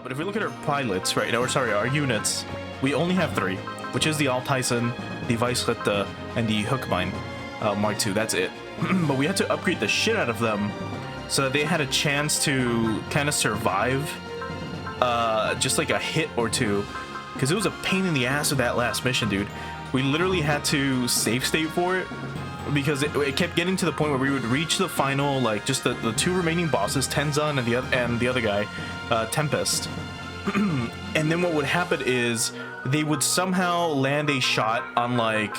But if we look at our pilots, right, or sorry, our units, we only have 3, which is the Altyson, the Weissritter, and the Hookbein Mark II. That's it. But we had to upgrade the shit out of them so that they had a chance to kind of survive just like a hit or two, because it was a pain in the ass of that last mission, dude. We literally had to save state for it because it kept getting to the point where we would reach the final, like, just the 2 remaining bosses, Tenzan and the other guy, Tempest. And then what would happen is they would somehow land a shot on, like,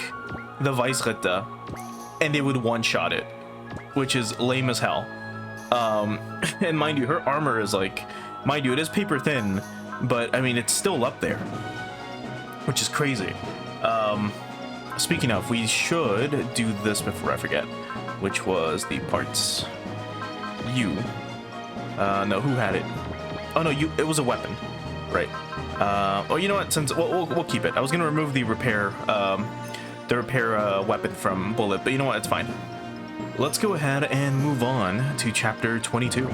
the Weissritter, and they would one-shot it, which is lame as hell. And mind you, her armor is like, mind you, it is paper thin, but I mean, it's still up there, which is crazy. Speaking of, we should do this before I forget, which was the parts. No, who had it? Oh no, it was a weapon, right? Oh, you know what? Since we'll keep it. I was gonna remove the repair weapon from Bullet, but you know what? It's fine. Let's go ahead and move on to chapter 22.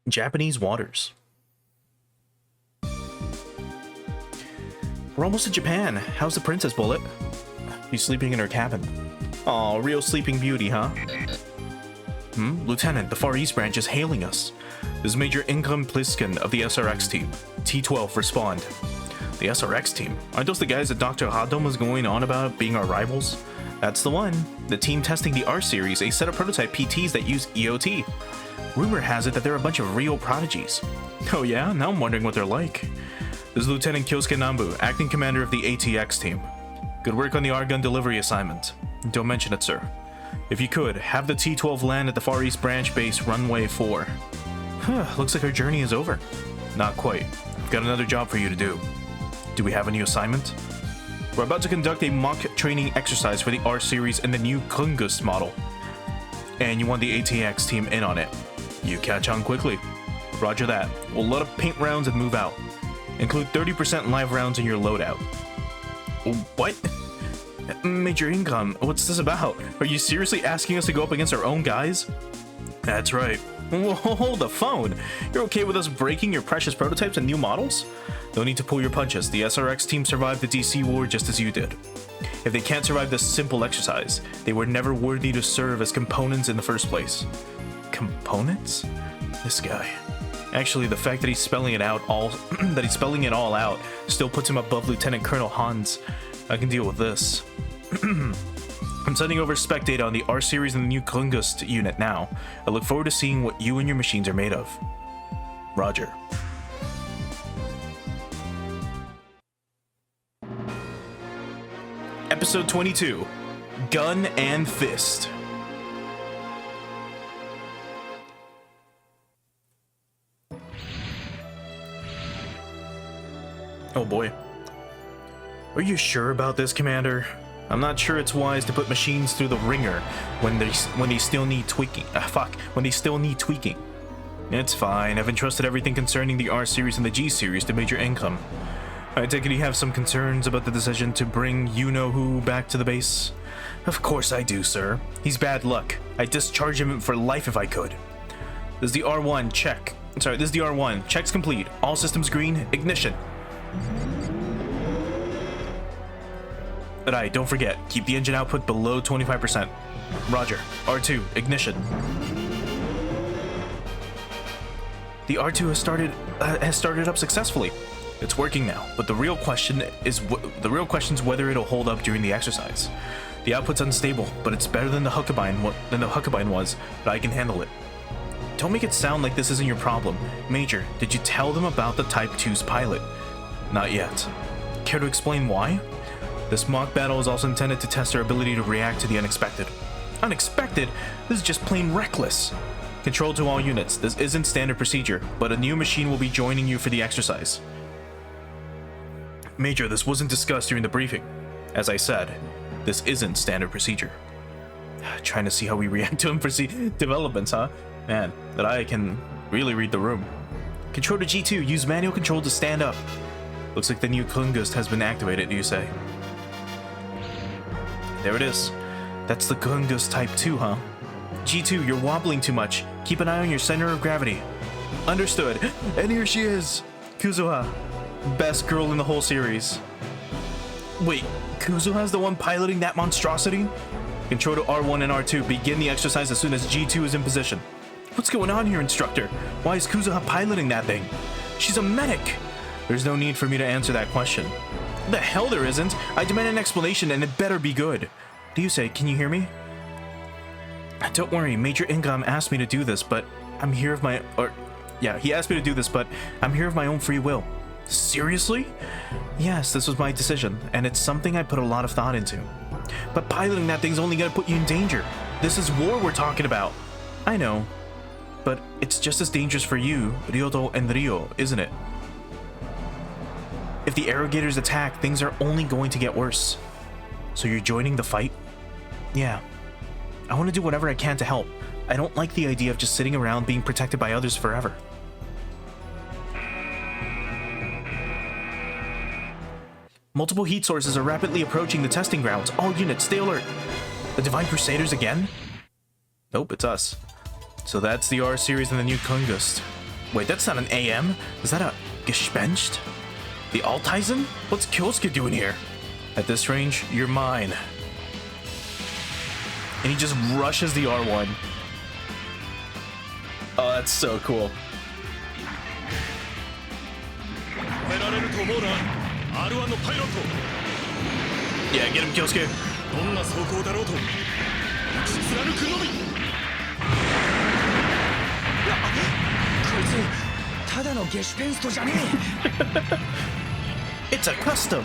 Japanese waters. We're almost to Japan. How's the princess, Bullet? She's sleeping in her cabin. Aw, real sleeping beauty, huh? Lieutenant, the Far East branch is hailing us. This is Major Ingram Pliskin of the SRX team. T-12, respond. The SRX team? Aren't those the guys that Dr. Hadom was going on about being our rivals? That's the one. The team testing the R-Series, a set of prototype PTs that use EOT. Rumor has it that they're a bunch of real prodigies. Oh yeah? Now I'm wondering what they're like. This is Lieutenant Kyosuke Nambu, acting commander of the ATX team. Good work on the R-gun delivery assignment. Don't mention it, sir. If you could, have the T-12 land at the Far East Branch Base Runway 4. Looks like our journey is over. Not quite. I've got another job for you to do. Do we have a new assignment? We're about to conduct a mock training exercise for the R-Series and the new Kungus model. And you want the ATX team in on it. You catch on quickly. Roger that. We'll load up paint rounds and move out. Include 30% live rounds in your loadout. What? Major Ingram, what's this about? Are you seriously asking us to go up against our own guys? That's right. Whoa, hold the phone. You're okay with us breaking your precious prototypes and new models? No need to pull your punches. The SRX team survived the DC war just as you did. If they can't survive this simple exercise, they were never worthy to serve as components in the first place. Components? This guy. Actually, the fact that he's spelling it all out still puts him above Lieutenant Colonel Hans. I can deal with this. I'm sending over spec data on the R-Series and the new Klungust unit now. I look forward to seeing what you and your machines are made of. Roger. Episode 22, Gun and Fist. Oh boy. Are you sure about this, Commander? I'm not sure it's wise to put machines through the ringer when they still need tweaking. When they still need tweaking. It's fine. I've entrusted everything concerning the R-Series and the G-Series to Major Income. I take it you have some concerns about the decision to bring you-know-who back to the base? Of course I do, sir. He's bad luck. I'd discharge him for life if I could. This is the R1, check. Sorry, this is the R1. Check's complete. All systems green. Ignition. Right, don't forget, keep the engine output below 25%. Roger. R2, ignition. The R2 has started up successfully. It's working now, but the real question is whether it'll hold up during the exercise. The output's unstable, but it's better than the Huckabine was, but I can handle it. Don't make it sound like this isn't your problem. Major, did you tell them about the Type 2's pilot? Not yet. Care to explain why? This mock battle is also intended to test our ability to react to the unexpected. Unexpected? This is just plain reckless. Control to all units, this isn't standard procedure, but a new machine will be joining you for the exercise. Major, this wasn't discussed during the briefing. As I said, this isn't standard procedure. Trying to see how we react to unforeseen developments, huh? Man, that I can really read the room. Control to G2, use manual control to stand up. Looks like the new Kungust has been activated, you say. There it is. That's the Kungust Type 2, huh? G2, you're wobbling too much. Keep an eye on your center of gravity. Understood. And here she is. Kuzuha. Best girl in the whole series. Wait, Kuzuha's the one piloting that monstrosity? Control to R1 and R2. Begin the exercise as soon as G2 is in position. What's going on here, instructor? Why is Kuzuha piloting that thing? She's a medic. There's no need for me to answer that question. The hell there isn't. I demand an explanation, and it better be good. Do you say, can you hear me? Don't worry, Major Ingam asked me to do this, but I'm here of my... he asked me to do this, but I'm here of my own free will. Seriously? Yes, this was my decision, and it's something I put a lot of thought into. But piloting that thing's only gonna put you in danger. This is war we're talking about. I know, but it's just as dangerous for you, Ryoto and Ryo, isn't it? If the Arrogators attack, things are only going to get worse. So you're joining the fight? Yeah. I want to do whatever I can to help. I don't like the idea of just sitting around being protected by others forever. Multiple heat sources are rapidly approaching the testing grounds. All units, stay alert. The Divine Crusaders again? Nope, it's us. So that's the R series and the new Kungust. Wait, that's not an AM? Is that a Gespenst? The Alteisen? What's Kyosuke doing here? At this range, you're mine. And he just rushes the R1. Oh, that's so cool. Yeah, get him, Kyosuke. It's a custom.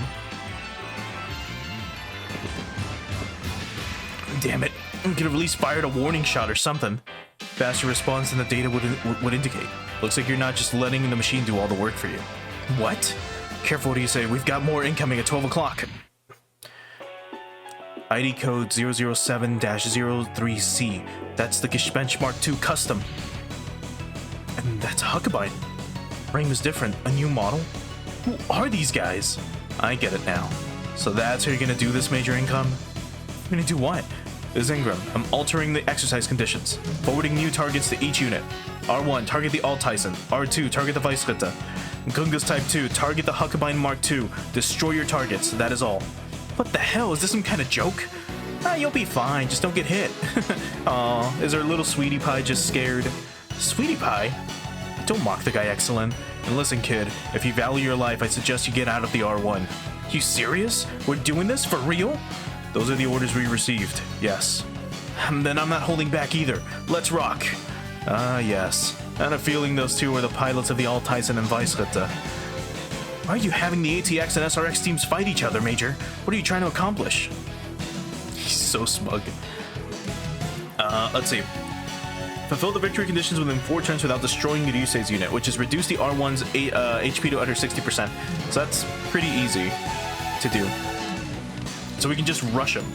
Damn it. We could have at least fired a warning shot or something. Faster response than the data would indicate. Looks like you're not just letting the machine do all the work for you. What? Careful what do you say. We've got more incoming at 12 o'clock. ID code 007-03C. That's the Gespenst Mark II custom. And that's Huckabine. Frame is different. A new model? Who are these guys? I get it now. So that's how you're gonna do this, Major Income? You're gonna do what? This is Ingram. I'm altering the exercise conditions. Forwarding new targets to each unit. R1, target the Alteisen. R2, target the Weissritter. Kungust Type 2, target the Huckabine Mark II. Destroy your targets. That is all. What the hell? Is this some kind of joke? You'll be fine. Just don't get hit. Aw, is our little sweetie pie just scared? Sweetie pie? Don't mock the guy, Excellent. And listen, kid, if you value your life, I suggest you get out of the R1. You serious? We're doing this? For real? Those are the orders we received. Yes. Then I'm not holding back either. Let's rock. Yes. I had a feeling those two were the pilots of the Alteisen and Weissritter. Why are you having the ATX and SRX teams fight each other, Major? What are you trying to accomplish? He's so smug. Let's see. Fulfill the victory conditions within 4 turns without destroying Ryusei's unit, which is reduce the R1's HP to under 60%. So that's pretty easy to do. So we can just rush him,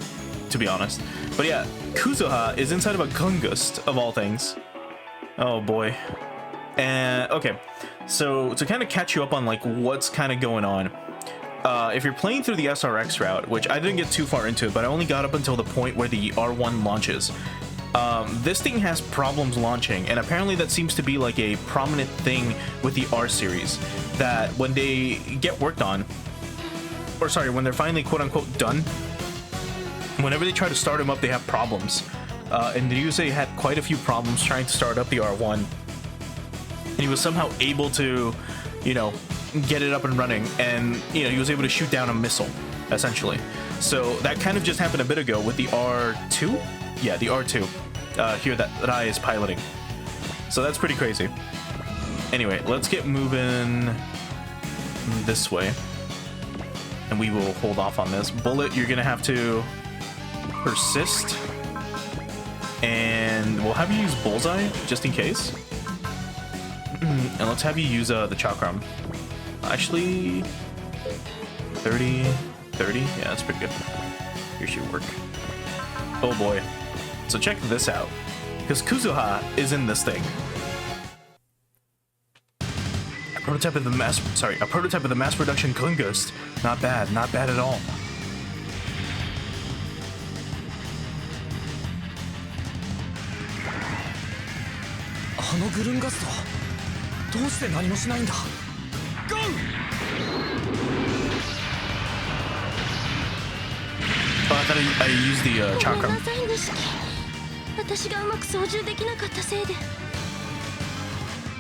to be honest. But yeah, Kuzuha is inside of a Kungust, of all things. Oh boy. And okay, so to kind of catch you up on like what's kind of going on, if you're playing through the SRX route, which I didn't get too far into it, but I only got up until the point where the R1 launches. This thing has problems launching, and apparently that seems to be like a prominent thing with the R series, that when they get worked on, or sorry, when they're finally quote-unquote done, whenever they try to start them up, they have problems. And Ryusei had quite a few problems trying to start up the R1, and he was somehow able to, you know, get it up and running, and, you know, he was able to shoot down a missile, essentially. So that kind of just happened a bit ago with the R2? Yeah, the R2 here that Rai is piloting. So that's pretty crazy. Anyway, let's get moving this way. And we will hold off on this. Bullet, you're gonna have to persist. And we'll have you use Bullseye, just in case. And let's have you use the Chakram. Actually, 30, 30? Yeah, that's pretty good. Here should work. Oh boy. So check this out, because Kuzuha is in this thing. prototype of the mass production Kungust. Not bad at all. あのグルンガストどうして何もしないんだ。ゴー。 Oh, I thought I used the chakra. 私がうまく操縦できなかったせいで。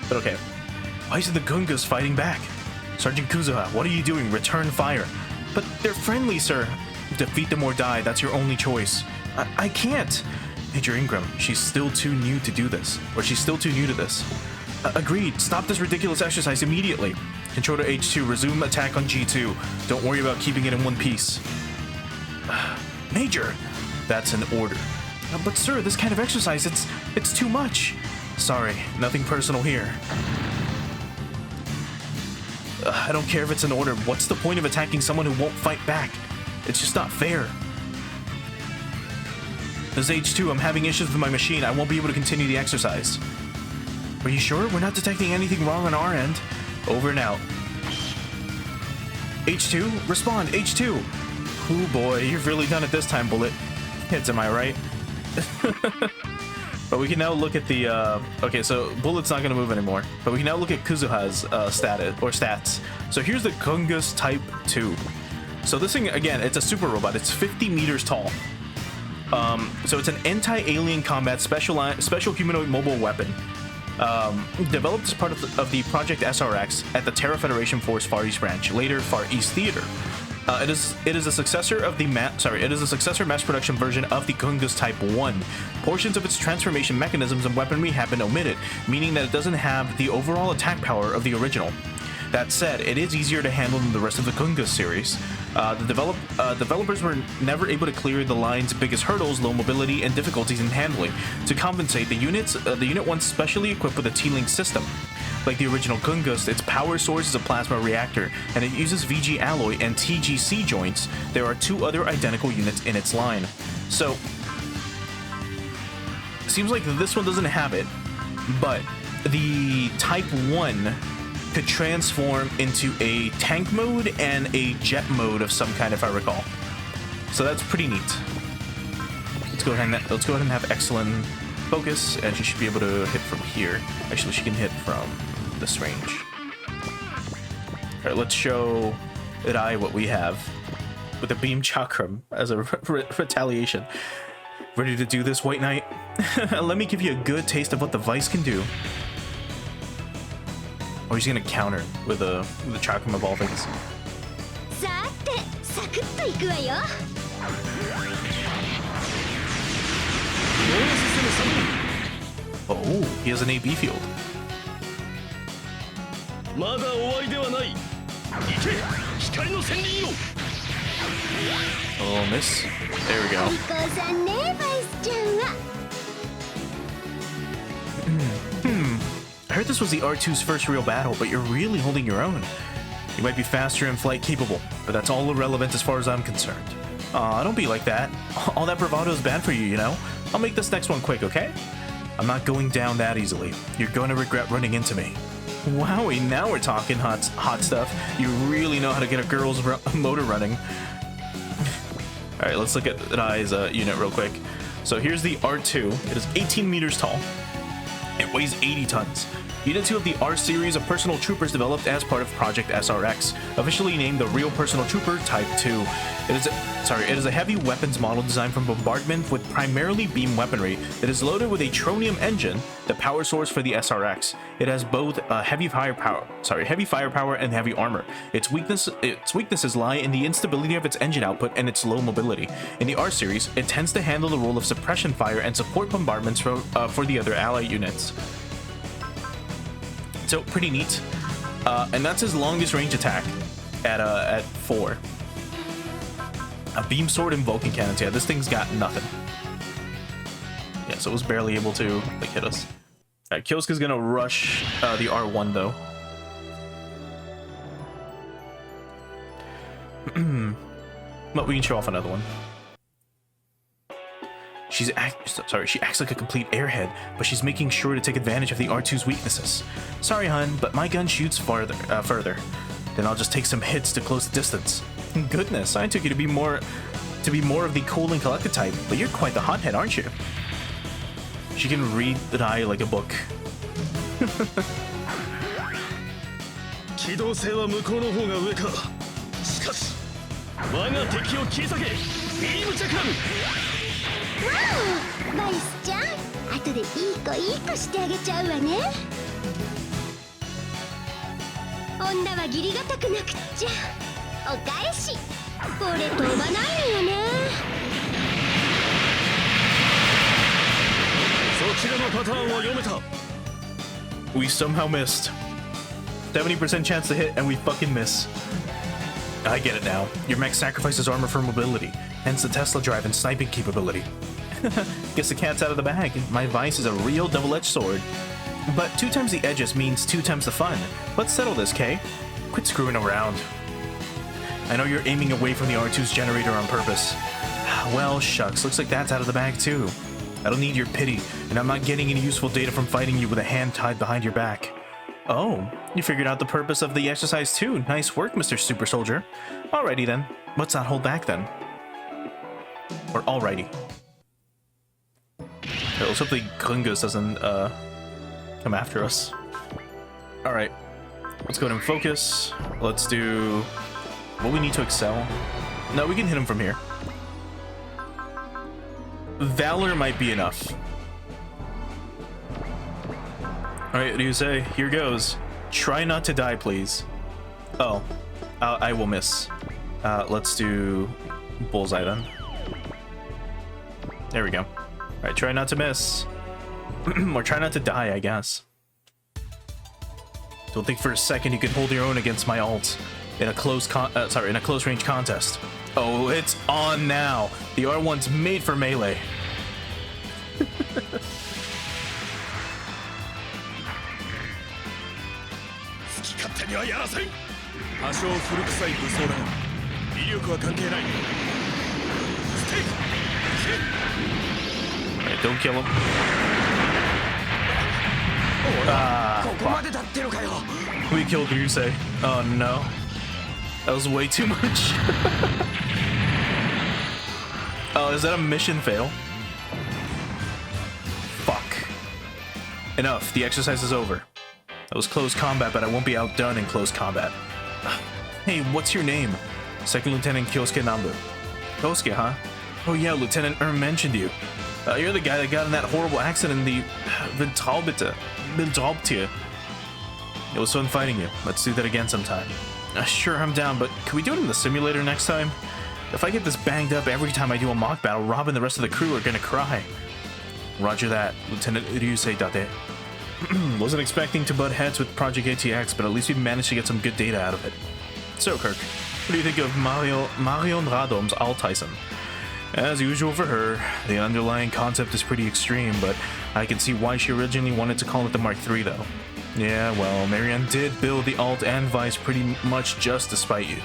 But okay. Why is the Gungas fighting back? Sergeant Kuzuha, what are you doing? Return fire. But they're friendly, sir. Defeat them or die. That's your only choice. I can't. Major Ingram, she's still too new to do this. Or she's still too new to this. Agreed. Stop this ridiculous exercise immediately. Controller H2, resume attack on G2. Don't worry about keeping it in one piece. Major! That's an order. But sir, this kind of exercise, it's too much. Sorry, nothing personal here. I don't care if it's an order. What's the point of attacking someone who won't fight back? It's just not fair. This is H2, I'm having issues with my machine. I won't be able to continue the exercise. Are you sure? We're not detecting anything wrong on our end. Over and out. H2, respond, H2. Oh boy, you've really done it this time, Bullet. Hits, am I right? But we can now look at the, okay, so Bullet's not gonna move anymore. But we can now look at Kuzuha's stats. So here's the Kungus Type 2. So this thing, again, it's a super robot. It's 50 meters tall. So it's an anti-alien combat special humanoid mobile weapon. Developed as part of the Project SRX at the Terra Federation Force Far East Branch, later Far East Theater. It is a successor of the mass production version of the Kungus Type 1. Portions of its transformation mechanisms and weaponry have been omitted, meaning that it doesn't have the overall attack power of the original. That said, it is easier to handle than the rest of the Kungus series. The developers were never able to clear the line's biggest hurdles, low mobility, and difficulties in handling. To compensate, the unit once specially equipped with a T-Link system. Like the original Kungus, its power source is a plasma reactor, and it uses VG alloy and TGC joints. There are two other identical units in its line. So, seems like this one doesn't have it, but the Type 1 could transform into a tank mode and a jet mode of some kind, if I recall. So that's pretty neat. Let's go ahead and have excellent focus, and she should be able to hit from here. Actually, she can hit from this range. All right, let's show Rai what we have with the beam chakram as a retaliation. Ready to do this, White Knight? Let me give you a good taste of what the Vice can do. Oh, he's gonna counter with the chakram of all things. Oh, he has an AB field. Oh, miss. There we go. I heard this was the R2's first real battle, but you're really holding your own. You might be faster and flight capable, but that's all irrelevant as far as I'm concerned. Aw, don't be like that. All that bravado is bad for you, you know? I'll make this next one quick, okay? I'm not going down that easily. You're going to regret running into me. Wowie, now we're talking hot stuff. You really know how to get a girl's motor running. Alright, let's look at Rai's unit real quick. So here's the R2. It is 18 meters tall. It weighs 80 tons. Unit 2 of the R series of personal troopers developed as part of Project SRX, officially named the Real Personal Trooper Type 2. It is a heavy weapons model designed for bombardment with primarily beam weaponry. It is loaded with a tronium engine, the power source for the SRX. It has both heavy firepower and heavy armor. Its weaknesses lie in the instability of its engine output and its low mobility. In the R series, it tends to handle the role of suppression fire and support bombardments for the other ally units. So pretty neat, and that's his longest range attack at 4. A beam sword and Vulcan cannons. Yeah, this thing's got nothing. Yeah, so it was barely able to like hit us. All right, Kyosuke's gonna rush the R1 though. But we can show off another one. She acts like a complete airhead, but she's making sure to take advantage of the R2's weaknesses. Sorry, hun, but my gun shoots further. Then I'll just take some hits to close the distance. Goodness, I took you to be more of the cool and collected type, but you're quite the hothead, aren't you? She can read the eye like a book. 機動性は向こうの方が上か。しかし我が敵を切り裂け。ビームチャクラム。わお、バイスちゃん、後でいい子してあげちゃうわね。女は義理がたくなくっちゃ。お返し。これ飛ばないのよね。そちらのパターンは読めた。 We somehow missed. 70% chance to hit, and we fucking miss. I get it now. Your mech sacrifices armor for mobility, hence the Tesla drive and sniping capability. Guess the cat's out of the bag. My vice is a real double-edged sword. But 2 times the edges means 2 times the fun. Let's settle this, Kay. Quit screwing around. I know you're aiming away from the R2's generator on purpose. Well, shucks, looks like that's out of the bag too. I don't need your pity, and I'm not getting any useful data from fighting you with a hand tied behind your back. Oh, you figured out the purpose of the exercise too. Nice work, Mr. Super Soldier. Alrighty then. Let's not hold back then. Or alrighty. Okay, let's hope the Klungus doesn't come after us. Alright. Let's go ahead and focus. Let's do what we need to excel. No, we can hit him from here. Valor might be enough. Alright, what do you say? Here goes. Try not to die, please. Oh, I will miss. Let's do bullseye then. There we go. Alright, try not to miss. Or try not to die, I guess. Don't think for a second you can hold your own against my ult in a close range contest. Oh, it's on now. The R1's made for melee. にはやらせん。多少古臭い武装だが威力は関係ない。ステイク。Alright, don't kill him. ここまでだってのかよ。 We killed Ryusei. Oh no. That was way too much. Oh, is that a mission fail? Fuck. Enough. The exercise is over. That was close combat, but I won't be outdone in close combat. Hey, what's your name? Second Lieutenant Kyosuke Nambu. Kyosuke, huh? Oh yeah, Lieutenant mentioned you. You're the guy that got in that horrible accident in the Ventalbite. It was fun fighting you. Let's do that again sometime. Sure, I'm down, but can we do it in the simulator next time? If I get this banged up every time I do a mock battle, Rob and the rest of the crew are gonna cry. Roger that, Lieutenant Ryusei Date. Wasn't expecting to butt heads with Project ATX, but at least we managed to get some good data out of it. So, Kirk, what do you think of Marion Radom's Altyson? As usual for her, the underlying concept is pretty extreme, but I can see why she originally wanted to call it the Mark III, though. Yeah, well, Marion did build the alt and vice pretty much just to spite you.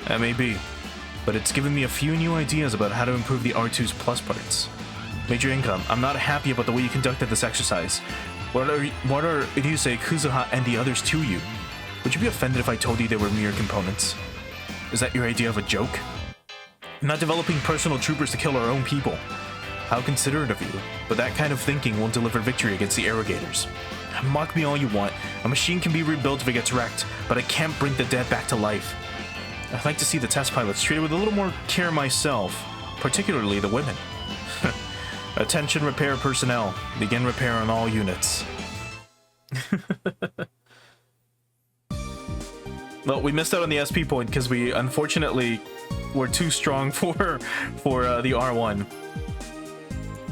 That may be, but it's given me a few new ideas about how to improve the R2's plus parts. Major Income, I'm not happy about the way you conducted this exercise. What are Ryusei, Kuzuha, and the others to you? Would you be offended if I told you they were mere components? Is that your idea of a joke? I'm not developing personal troopers to kill our own people. How considerate of you, but that kind of thinking won't deliver victory against the Arrogators. Mock me all you want. A machine can be rebuilt if it gets wrecked, but I can't bring the dead back to life. I'd like to see the test pilots treated with a little more care myself, particularly the women. Attention repair personnel. Begin repair on all units. Well, we missed out on the SP point because we unfortunately were too strong for the R1.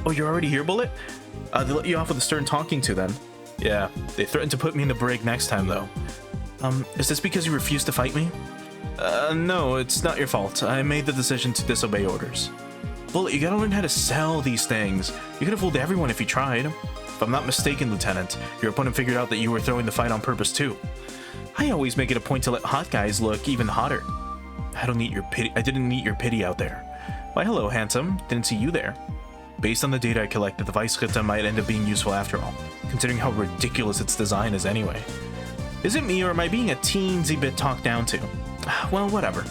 Oh, you're already here, Bullet? They let you off with a stern talking to then. Yeah, they threatened to put me in the brig next time though. Is this because you refused to fight me? No, it's not your fault. I made the decision to disobey orders. Bullet, you gotta learn how to sell these things. You could have fooled everyone if you tried. If I'm not mistaken, Lieutenant, your opponent figured out that you were throwing the fight on purpose too. I always make it a point to let hot guys look even hotter. I didn't need your pity out there. Why, hello, handsome. Didn't see you there. Based on the data I collected, the Vice Gita might end up being useful after all, considering how ridiculous its design is anyway. Is it me, or am I being a teensy bit talked down to? Well, whatever.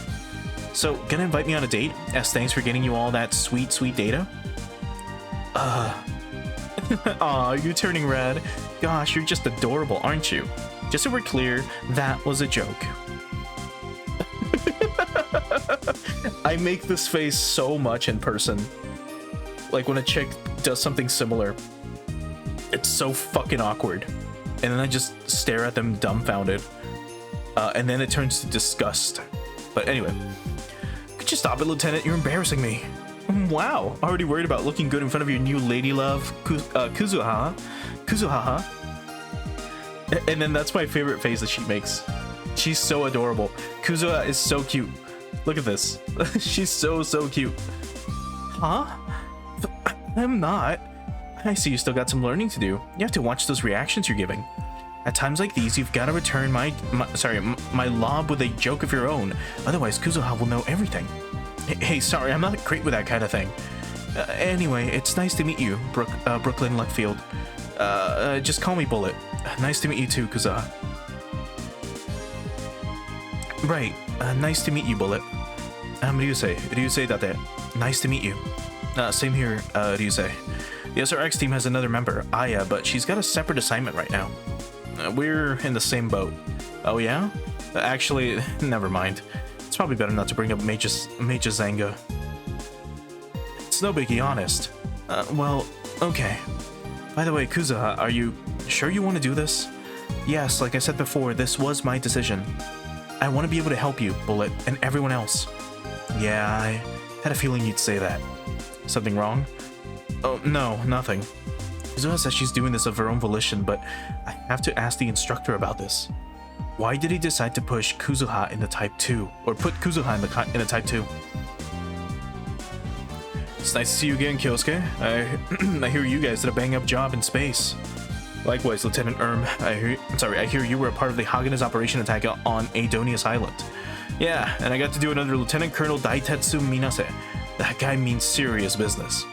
So, gonna invite me on a date, as thanks for getting you all that sweet, sweet data? Aw, you turning red. Gosh, you're just adorable, aren't you? Just so we're clear, that was a joke. I make this face so much in person. Like when a chick does something similar. It's so fucking awkward. And then I just stare at them dumbfounded. And then it turns to disgust. But anyway. Could you stop it, Lieutenant? You're embarrassing me. Wow, already worried about looking good in front of your new lady love, Kuzuha. Kuzuha. And then that's my favorite face that she makes. She's so adorable. Kuzuha is so cute. Look at this. She's so cute. Huh? I'm not. I see you still got some learning to do. You have to watch those reactions you're giving. At times like these, you've got to return my lob with a joke of your own. Otherwise, Kuzuha will know everything. Hey, sorry, I'm not great with that kind of thing. Anyway, it's nice to meet you, Brooklyn Luckfield. Just call me Bullet. Nice to meet you too, Kuzuha. Right, nice to meet you, Bullet. Ryusei date. Nice to meet you. Same here, Ryusei. The SRX team has another member, Aya, but she's got a separate assignment right now. We're in the same boat. Oh yeah? Actually, never mind. It's probably better not to bring up Major Zanga. It's no biggie, honest. Well, okay. By the way, Kuzuha, are you sure you want to do this? Yes, like I said before, this was my decision. I want to be able to help you, Bullet, and everyone else. Yeah, I had a feeling you'd say that. Something wrong? Oh, no, nothing. Kuzuha says she's doing this of her own volition, but I have to ask the instructor about this. Why did he decide to push Kuzuha into Type 2? Or put Kuzuha in the Type 2? It's nice to see you again, Kyosuke. I hear you guys did a bang-up job in space. Likewise, Lieutenant Erm. I hear you were a part of the Hagena's operation attack on Adonius Island. Yeah, and I got to do it under Lieutenant Colonel Daitetsu Minase. That guy means serious business.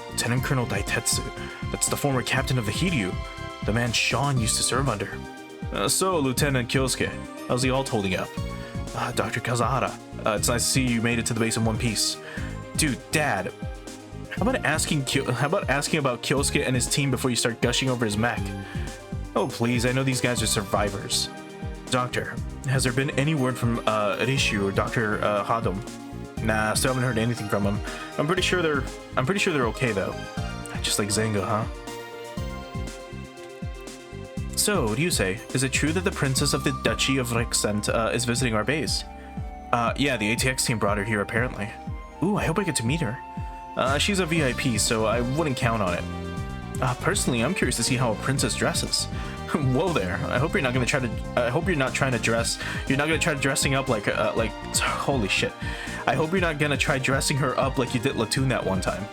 Lieutenant Colonel Daitetsu. That's the former captain of the Hiryu. The man Sean used to serve under. So, Lieutenant Kyosuke, how's the alt holding up? Dr. Kazahara, it's nice to see you made it to the base in one piece. Dude, Dad, how about asking about Kyosuke and his team before you start gushing over his mech? Oh, please, I know these guys are survivors. Doctor, has there been any word from Rishu or Dr. Hadom? Nah, still haven't heard anything from them. I'm pretty sure they're okay though. Just like Zengo, huh? So, Ryusei, is it true that the princess of the Duchy of Rexent is visiting our base? Yeah, the ATX team brought her here apparently. Ooh, I hope I get to meet her. She's a VIP, so I wouldn't count on it. Personally, I'm curious to see how a princess dresses. Whoa there! I hope you're not gonna try to. I hope you're not trying to dress. You're not gonna try dressing up like. Holy shit! I hope you're not gonna try dressing her up like you did Latoon that one time.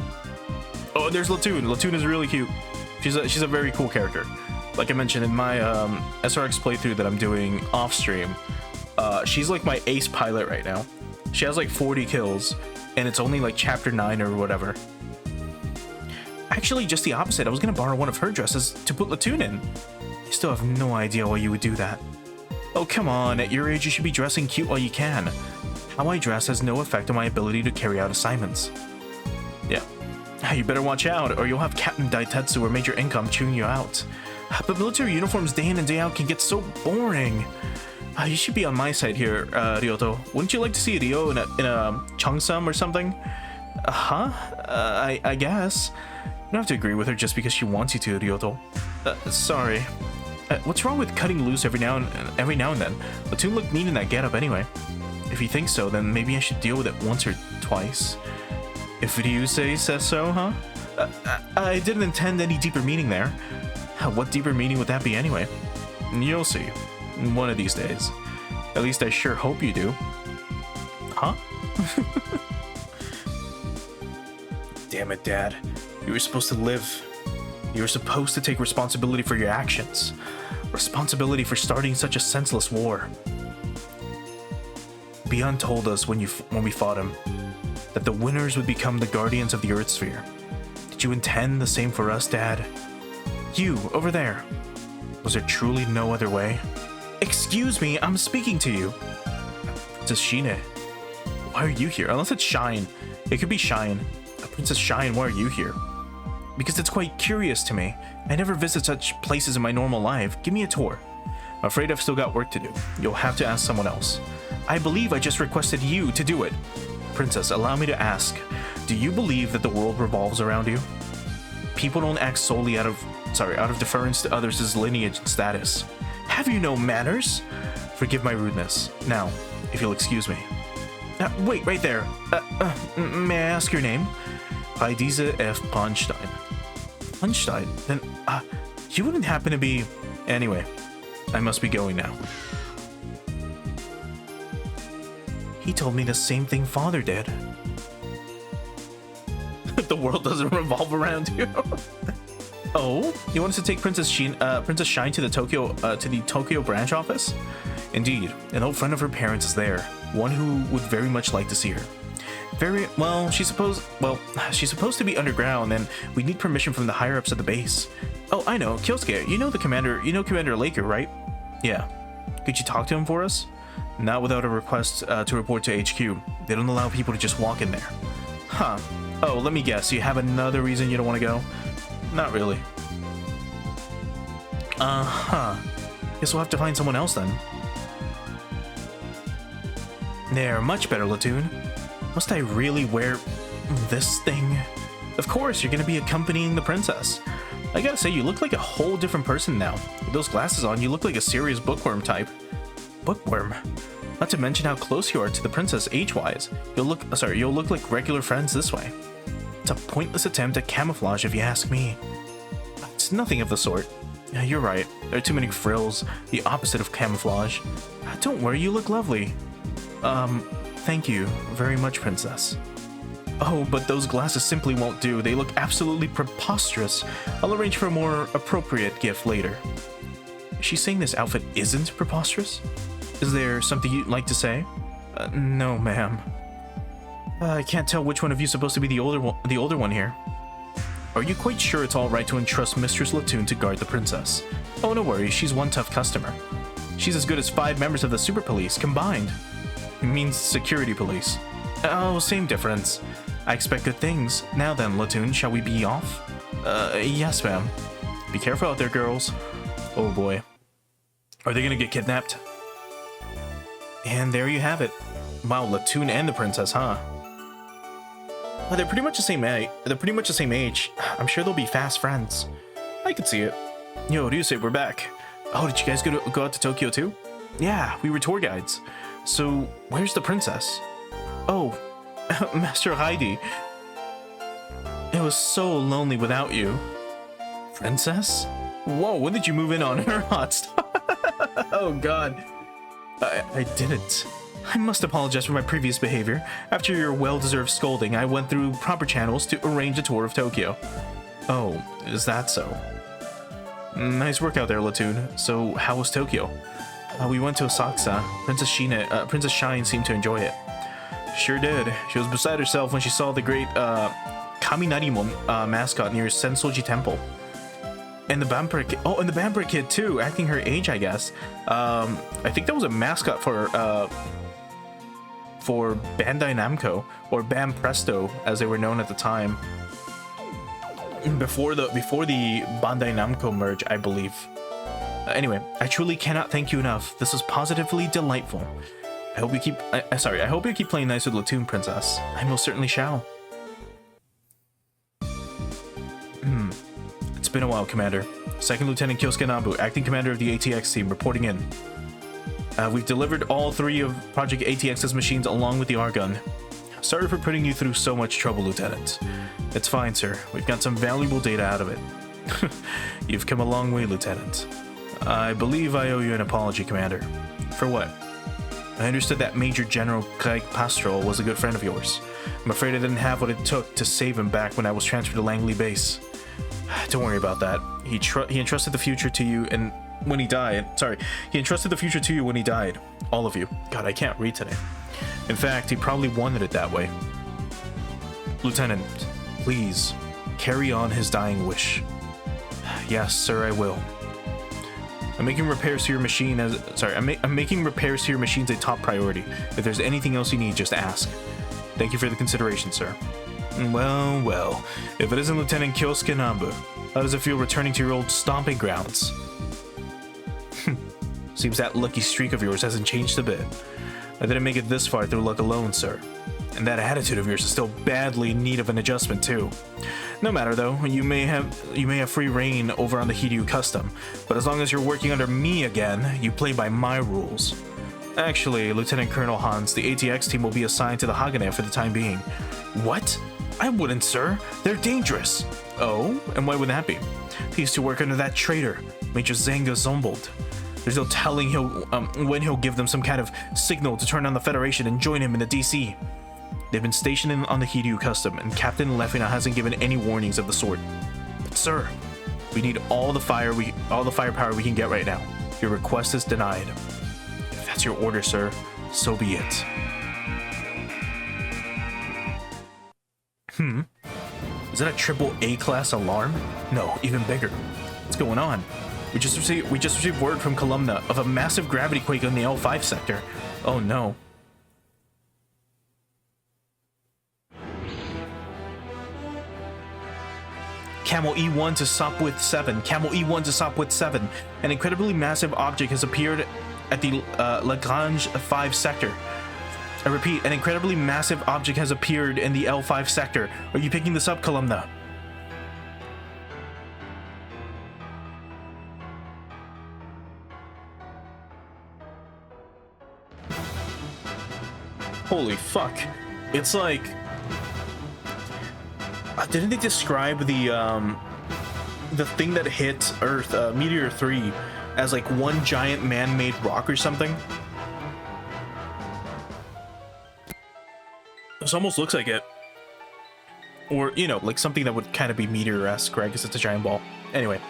Oh, there's Latoon. Latoon is really cute. She's a very cool character. Like I mentioned in my SRX playthrough that I'm doing off stream, she's like my ace pilot right now. She has like 40 kills, and it's only like chapter 9 or whatever. Actually, just the opposite. I was gonna borrow one of her dresses to put Latoon in. I still have no idea why you would do that. Oh, come on. At your age, you should be dressing cute while you can. How I dress has no effect on my ability to carry out assignments. Yeah. You better watch out, or you'll have Captain Daitetsu or Major Income chewing you out. But military uniforms day in and day out can get so boring. You should be on my side here, Ryoto. Wouldn't you like to see Ryo in a Cheongsam or something? I guess. You don't have to agree with her just because she wants you to, Ryoto. Sorry. What's wrong with cutting loose every now and then? Latoon looked neat in that getup anyway. If you think so, then maybe I should deal with it once or twice. If Ryusei says so, huh? I didn't intend any deeper meaning there. What deeper meaning would that be anyway? You'll see. One of these days. At least I sure hope you do. Huh? Damn it, Dad. You were supposed to live. You were supposed to take responsibility for your actions. Responsibility for starting such a senseless war. Beyond told us when we fought him that the winners would become the guardians of the Earth Sphere. Did Did you intend the same for us, Dad? You, over there. Was there truly no other way? Excuse me, I'm speaking to you. Princess Shine. Why are you here? Unless it's Shine. It could be Shine. Princess Shine, why are you here? Because it's quite curious to me. I never visit such places in my normal life. Give me a tour. I'm afraid I've still got work to do. You'll have to ask someone else. I believe I just requested you to do it. Princess, allow me to ask. Do you believe that the world revolves around you? People don't act solely out of deference to others' lineage and status. Have you no manners? Forgive my rudeness. Now, if you'll excuse me. Wait, right there. May I ask your name? Heidiza F. Ponstein. Ponstein? Then, you wouldn't happen to be... Anyway, I must be going now. He told me the same thing Father did. The world doesn't revolve around you. Oh, you want us to take Princess Shine to the Tokyo branch office? Indeed, an old friend of her parents is there, one who would very much like to see her. She's supposed to be underground, and we need permission from the higher ups at the base. Oh, I know, Kyosuke, you know Commander Laker, right? Yeah. Could you talk to him for us? Not without a request to report to HQ. They don't allow people to just walk in there. Huh. Oh, let me guess, you have another reason you don't want to go? Not really. Guess we'll have to find someone else then. There, much better, Latoon. Must I really wear this thing? Of course, you're gonna be accompanying the princess. I gotta say, you look like a whole different person now. With those glasses on, you look like a serious bookworm type. Bookworm? Not to mention how close you are to the princess age-wise. You'll look like regular friends this way. It's a pointless attempt at camouflage if you ask me. It's nothing of the sort. Yeah, you're right. There are too many frills, the opposite of camouflage. Don't worry, you look lovely. Thank you very much, princess. Oh, but those glasses simply won't do. They look absolutely preposterous. I'll arrange for a more appropriate gift later. Is she saying this outfit isn't preposterous? Is there something you'd like to say? No, ma'am. I can't tell which one of you is supposed to be the older one here. Are you quite sure it's all right to entrust Mistress Latoon to guard the princess? Oh, no worries, she's one tough customer. She's as good as 5 members of the Super Police combined. It means security police. Oh, same difference. I expect good things. Now then, Latoon, shall we be off? Yes, ma'am. Be careful out there, girls. Oh boy. Are they gonna get kidnapped? And there you have it. Wow, Latoon and the princess, huh? Well, they're pretty much the same age. I'm sure they'll be fast friends. I could see it. Yo, Ryusei, we're back. Oh, did you guys go out to Tokyo too? Yeah, we were tour guides. So, where's the princess? Oh, Master Heidi. It was so lonely without you. Princess? Whoa, when did you move in on her hot stuff? Oh god. I didn't. I must apologize for my previous behavior. After your well-deserved scolding, I went through proper channels to arrange a tour of Tokyo. Oh, is that so? Nice work out there, Latoon. So, how was Tokyo? We went to Asakusa. Princess Shine seemed to enjoy it. Sure did. She was beside herself when she saw the great Kaminarimon mascot near Sensoji Temple. And the Vampire Kid too, acting her age, I guess. I think that was a mascot for Bandai Namco, or Bam Presto, as they were known at the time. Before the Bandai Namco merge, I believe. Anyway, I truly cannot thank you enough. This was positively delightful. I hope you keep playing nice with Latoon, Princess. I most certainly shall. It's been a while, Commander. Second Lieutenant Kyosuke Nabu, acting commander of the ATX team, reporting in. We've delivered all 3 of Project ATX's machines along with the Argon. Sorry for putting you through so much trouble, Lieutenant. It's fine, sir. We've got some valuable data out of it. You've come a long way, Lieutenant. I believe I owe you an apology, Commander. For what? I understood that Major General Craig Pastrol was a good friend of yours. I'm afraid I didn't have what it took to save him back when I was transferred to Langley Base. Don't worry about that. He entrusted the future to you, and when he died... he entrusted the future to you when he died. All of you. God, I can't read today. In fact, he probably wanted it that way. Lieutenant, please, carry on his dying wish. Yes, sir, I will. I'm making repairs to your machine I'm making repairs to your machines a top priority. If there's anything else you need, just ask. Thank you for the consideration, sir. Well, well. If it isn't Lieutenant Kyosuke Nambu, how does it feel returning to your old stomping grounds? Seems that lucky streak of yours hasn't changed a bit. I didn't make it this far through luck alone, sir. And that attitude of yours is still badly in need of an adjustment too. No matter though, you may have free reign over on the Hiryu custom, but as long as you're working under me again, you play by my rules. Actually, Lieutenant Colonel Hans, the ATX team will be assigned to the Hagane for the time being. What? I wouldn't, sir. They're dangerous. Oh? And why would that be? He used to work under that traitor, Major Zenga Zombold. There's no telling when he'll give them some kind of signal to turn on the Federation and join him in the DC. They've been stationed on the Hiryu custom, and Captain Lefina hasn't given any warnings of the sort. But sir, we need all the firepower we can get right now. Your request is denied. If that's your order, sir, so be it. Is that a triple A class alarm? No, even bigger. What's going on? We just received word from Columna of a massive gravity quake in the L5 sector. Oh no. Camel E1 to Sopwith 7. Camel E1 to Sopwith 7. An incredibly massive object has appeared at the Lagrange 5 sector. I repeat, an incredibly massive object has appeared in the L5 sector. Are you picking this up, Columna? Holy fuck. It's like... didn't they describe the thing that hit Earth, Meteor 3, as like one giant man-made rock or something? This almost looks like it. Or, you know, like something that would kind of be meteor-esque, right? Because it's a giant ball. Anyway.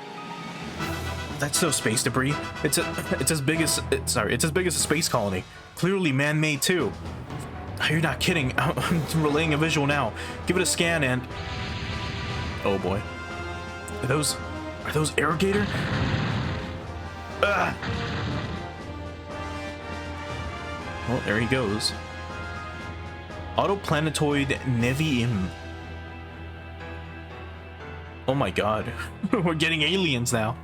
That's no space debris. It's as big as a space colony. Clearly man-made too. You're not kidding. I'm relaying a visual now. Give it a scan and... Oh boy. Are those Irrigator? Ah! Well, there he goes. Autoplanetoid Nevi'im. Oh my god. We're getting aliens now.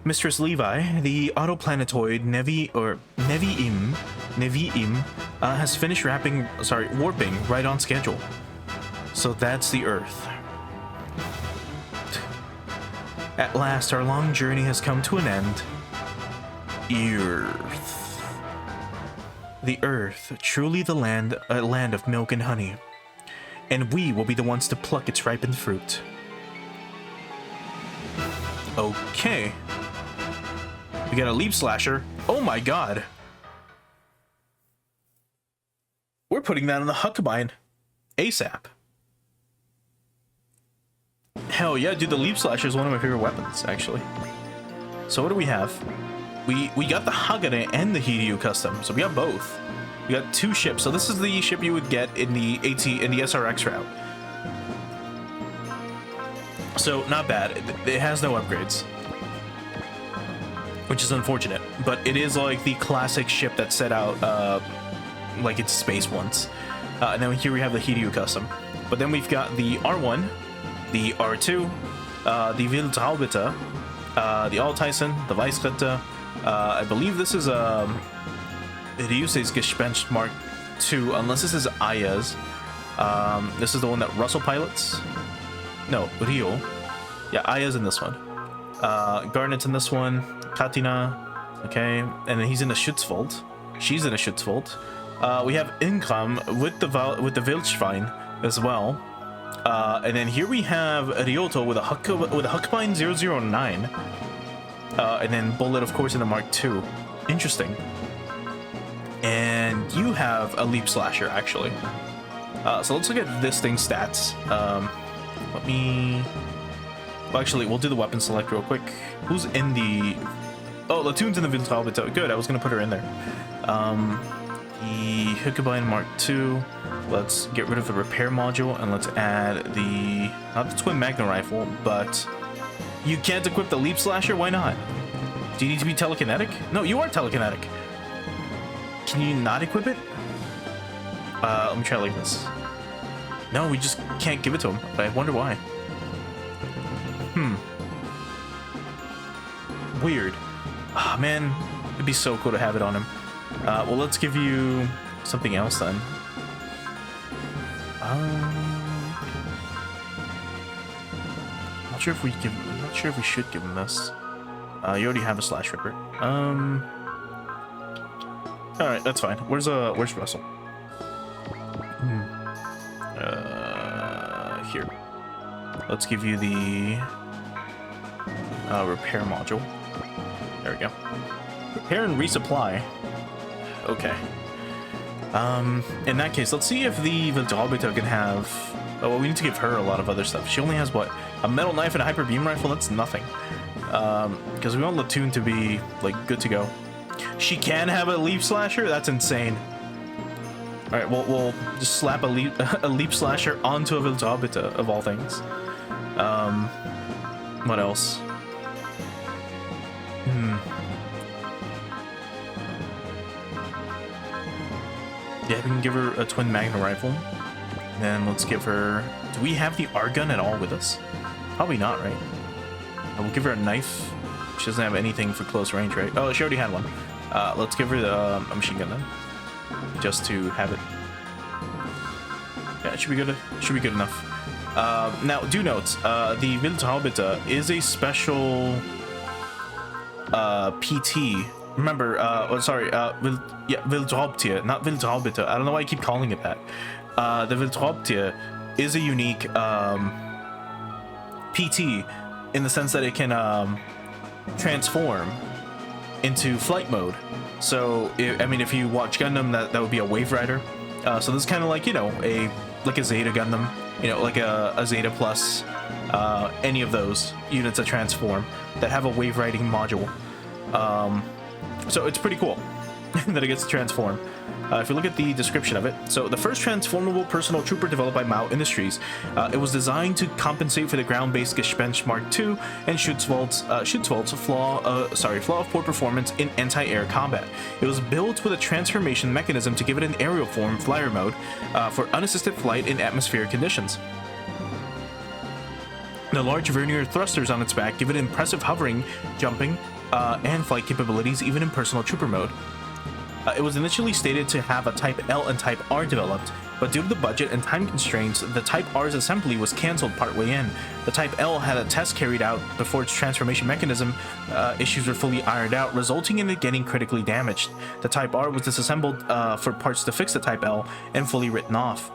Mistress Levi, the autoplanetoid Nevi'im has finished warping right on schedule. So that's the Earth. At last, our long journey has come to an end. Earth. The Earth, truly the land of milk and honey. And we will be the ones to pluck its ripened fruit. Okay. We got a leap slasher. Oh my god. We're putting that on the Huckabine ASAP. Hell yeah, dude, the leap slasher is one of my favorite weapons, actually. So what do we have? We got the Hagane and the Hiryu custom, so we got both. We got two ships, so this is the ship you would get in the SRX route. So not bad. It has no upgrades, which is unfortunate, but it is like the classic ship that set out like it's space once. And then here we have the Hiryu custom, but then we've got the R1, the R2, the Wildhaubitze, the Altyson, the Weissritter. I believe this is Ryusei's Gespenst Mark II, unless this is Aya's. This is the one that Russell pilots. No, Ryo. Yeah, Aya's in this one. Garnet's in this one. Katina. Okay, and then he's in a Schutzwald. She's in a Schutzwald. We have Ingram with the Wildschwein as well. And then here we have Ryoto with a Huckabine 009. And then Bullet, of course, in the Mark II. Interesting. And you have a Leap Slasher, actually. So let's look at this thing's stats. Let me... Well, actually, we'll do the weapon select real quick. Who's in the... Oh, Latoon's in the Wildhaubitze. Good, I was going to put her in there. the Hikubine Mark II. Let's get rid of the repair module and let's add the, not the twin magnum rifle, but you can't equip the leap slasher? Why not? Do you need to be telekinetic? No, you are telekinetic. Can you not equip it? Let me try it like this. No, we just can't give it to him. I wonder why. Weird. Ah, man, it'd be so cool to have it on him. Well, let's give you something else then. Not sure if we give. I'm not sure if we should give him this. You already have a slash ripper. All right, that's fine. Where's Russell? Here. Let's give you the repair module. There we go. Repair and resupply. Okay. In that case, let's see if the Viltalbito can have. Oh, well, we need to give her a lot of other stuff. She only has what? A metal knife and a hyper beam rifle. That's nothing. Because we want Latoon to be like good to go. She can have a leap slasher. That's insane. All right, we'll just slap a leap slasher onto a Viltalbito of all things. What else? Yeah, we can give her a twin magnum rifle. And let's give her. Do we have the R gun at all with us? Probably not, right? We'll give her a knife. She doesn't have anything for close range, right? Oh, she already had one. Let's give her the a machine gun then, just to have it. Yeah, it should be good. Should be good enough. Now, do note, the Viltalbito is a special PT. Remember, Viltalbito, not Viltalbito. I don't know why I keep calling it that. The Viltalbito is a unique PT in the sense that it can transform into flight mode. So, I mean, if you watch Gundam, that would be a Wave Rider. So this is kind of like, you know, a Zeta Gundam, you know, like a Zeta Plus, any of those units that transform that have a wave riding module. So it's pretty cool that it gets to transform. If you look at the description of it, so the first transformable personal trooper developed by Mao Industries, it was designed to compensate for the ground-based Gespenst Mark II and Schutzwald's flaw of poor performance in anti-air combat. It was built with a transformation mechanism to give it an aerial form, flyer mode, for unassisted flight in atmospheric conditions. The large vernier thrusters on its back give it impressive hovering, jumping, and flight capabilities even in personal trooper mode. It was initially stated to have a Type L and Type R developed, but due to the budget and time constraints, the Type R's assembly was cancelled partway in. The Type L had a test carried out before its transformation mechanism issues were fully ironed out, resulting in it getting critically damaged. The Type R was disassembled for parts to fix the Type L and fully written off.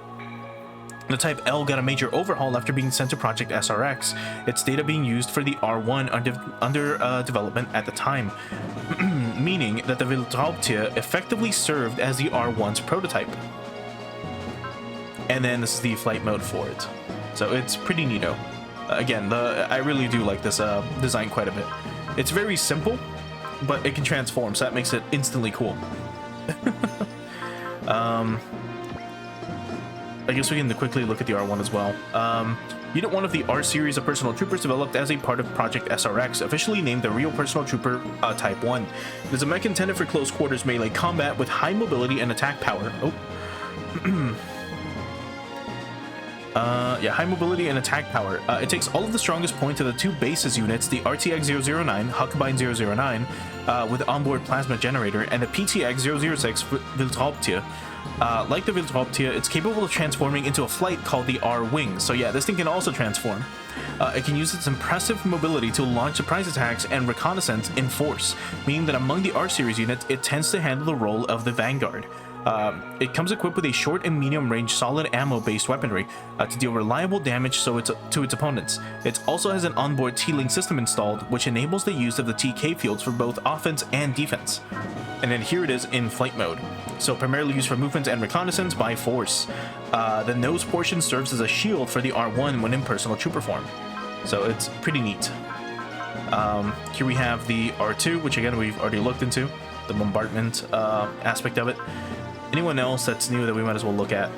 The Type L got a major overhaul after being sent to Project SRX, its data being used for the R1 under development at the time, meaning that the Viltalbito effectively served as the R1's prototype. And then this is the flight mode for it. So it's pretty neato. Again, I really do like this design quite a bit. It's very simple, but it can transform, so that makes it instantly cool. I guess we can quickly look at the R1 as well. Unit 1 of the R series of personal troopers developed as a part of Project SRX, officially named the Real Personal Trooper Type 1. It is a mech intended for close quarters melee combat with high mobility and attack power. High mobility and attack power. It takes all of the strongest points of the two bases units, the RTX 009, Hakubine 009, with onboard plasma generator, and the PTX 006 Viltalbito. Like the Viltalbito, it's capable of transforming into a flight called the R-Wing. So yeah, this thing can also transform. It can use its impressive mobility to launch surprise attacks and reconnaissance in force, meaning that among the R-Series units, it tends to handle the role of the Vanguard. It comes equipped with a short and medium range solid ammo based weaponry to deal reliable damage to its opponents. It also has an onboard T-Link system installed, which enables the use of the TK fields for both offense and defense. And then here it is in flight mode. So primarily used for movement and reconnaissance by force. The nose portion serves as a shield for the R1 when in personal trooper form. So it's pretty neat. Here we have the R2, which again we've already looked into, the bombardment aspect of it. Anyone else that's new that we might as well look at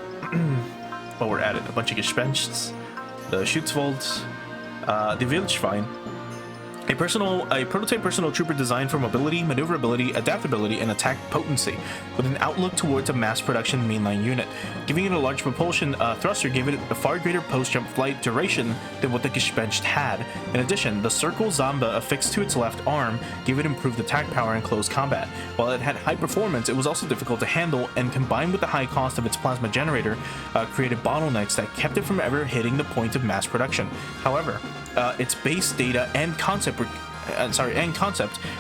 while we're at it? A bunch of Gespensts, the Schutzwald, the Wildschwein, a prototype personal trooper designed for mobility, maneuverability, adaptability, and attack potency, with an outlook towards a mass production mainline unit. Giving it a large propulsion thruster gave it a far greater post-jump flight duration than what the Gespenst had. In addition, the Circle Zamba affixed to its left arm gave it improved attack power in close combat. While it had high performance, it was also difficult to handle, and combined with the high cost of its plasma generator, created bottlenecks that kept it from ever hitting the point of mass production. However, its base data and concept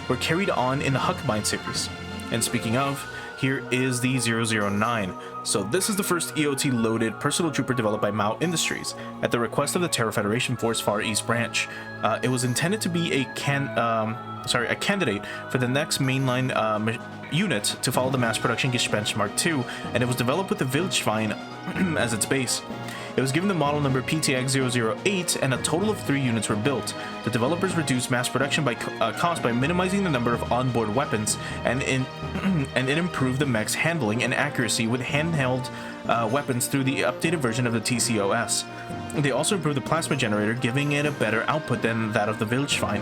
were carried on in the Huckmine series. And speaking of, here is the 009. So this is the first EOT-loaded personal trooper developed by Mao Industries at the request of the Terra Federation Force Far East Branch. It was intended to be a candidate for the next mainline unit to follow the mass production Gespenst Mark II, and it was developed with the Wildschwein as its base. It was given the model number PTX-008, and a total of 3 units were built. The developers reduced mass production by cost by minimizing the number of onboard weapons, and it improved the mech's handling and accuracy with handheld weapons through the updated version of the TCOS. They also improved the plasma generator, giving it a better output than that of the Wildschwein.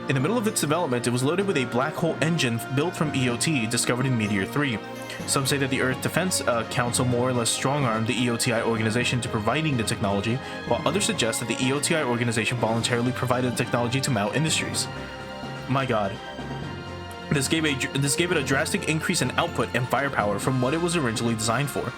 In the middle of its development, it was loaded with a black hole engine built from EOT, discovered in Meteor 3. Some say that the Earth Defense Council more or less strong-armed the EOTI organization to providing the technology, while others suggest that the EOTI organization voluntarily provided the technology to Mao Industries. My god. This gave it a drastic increase in output and firepower from what it was originally designed for.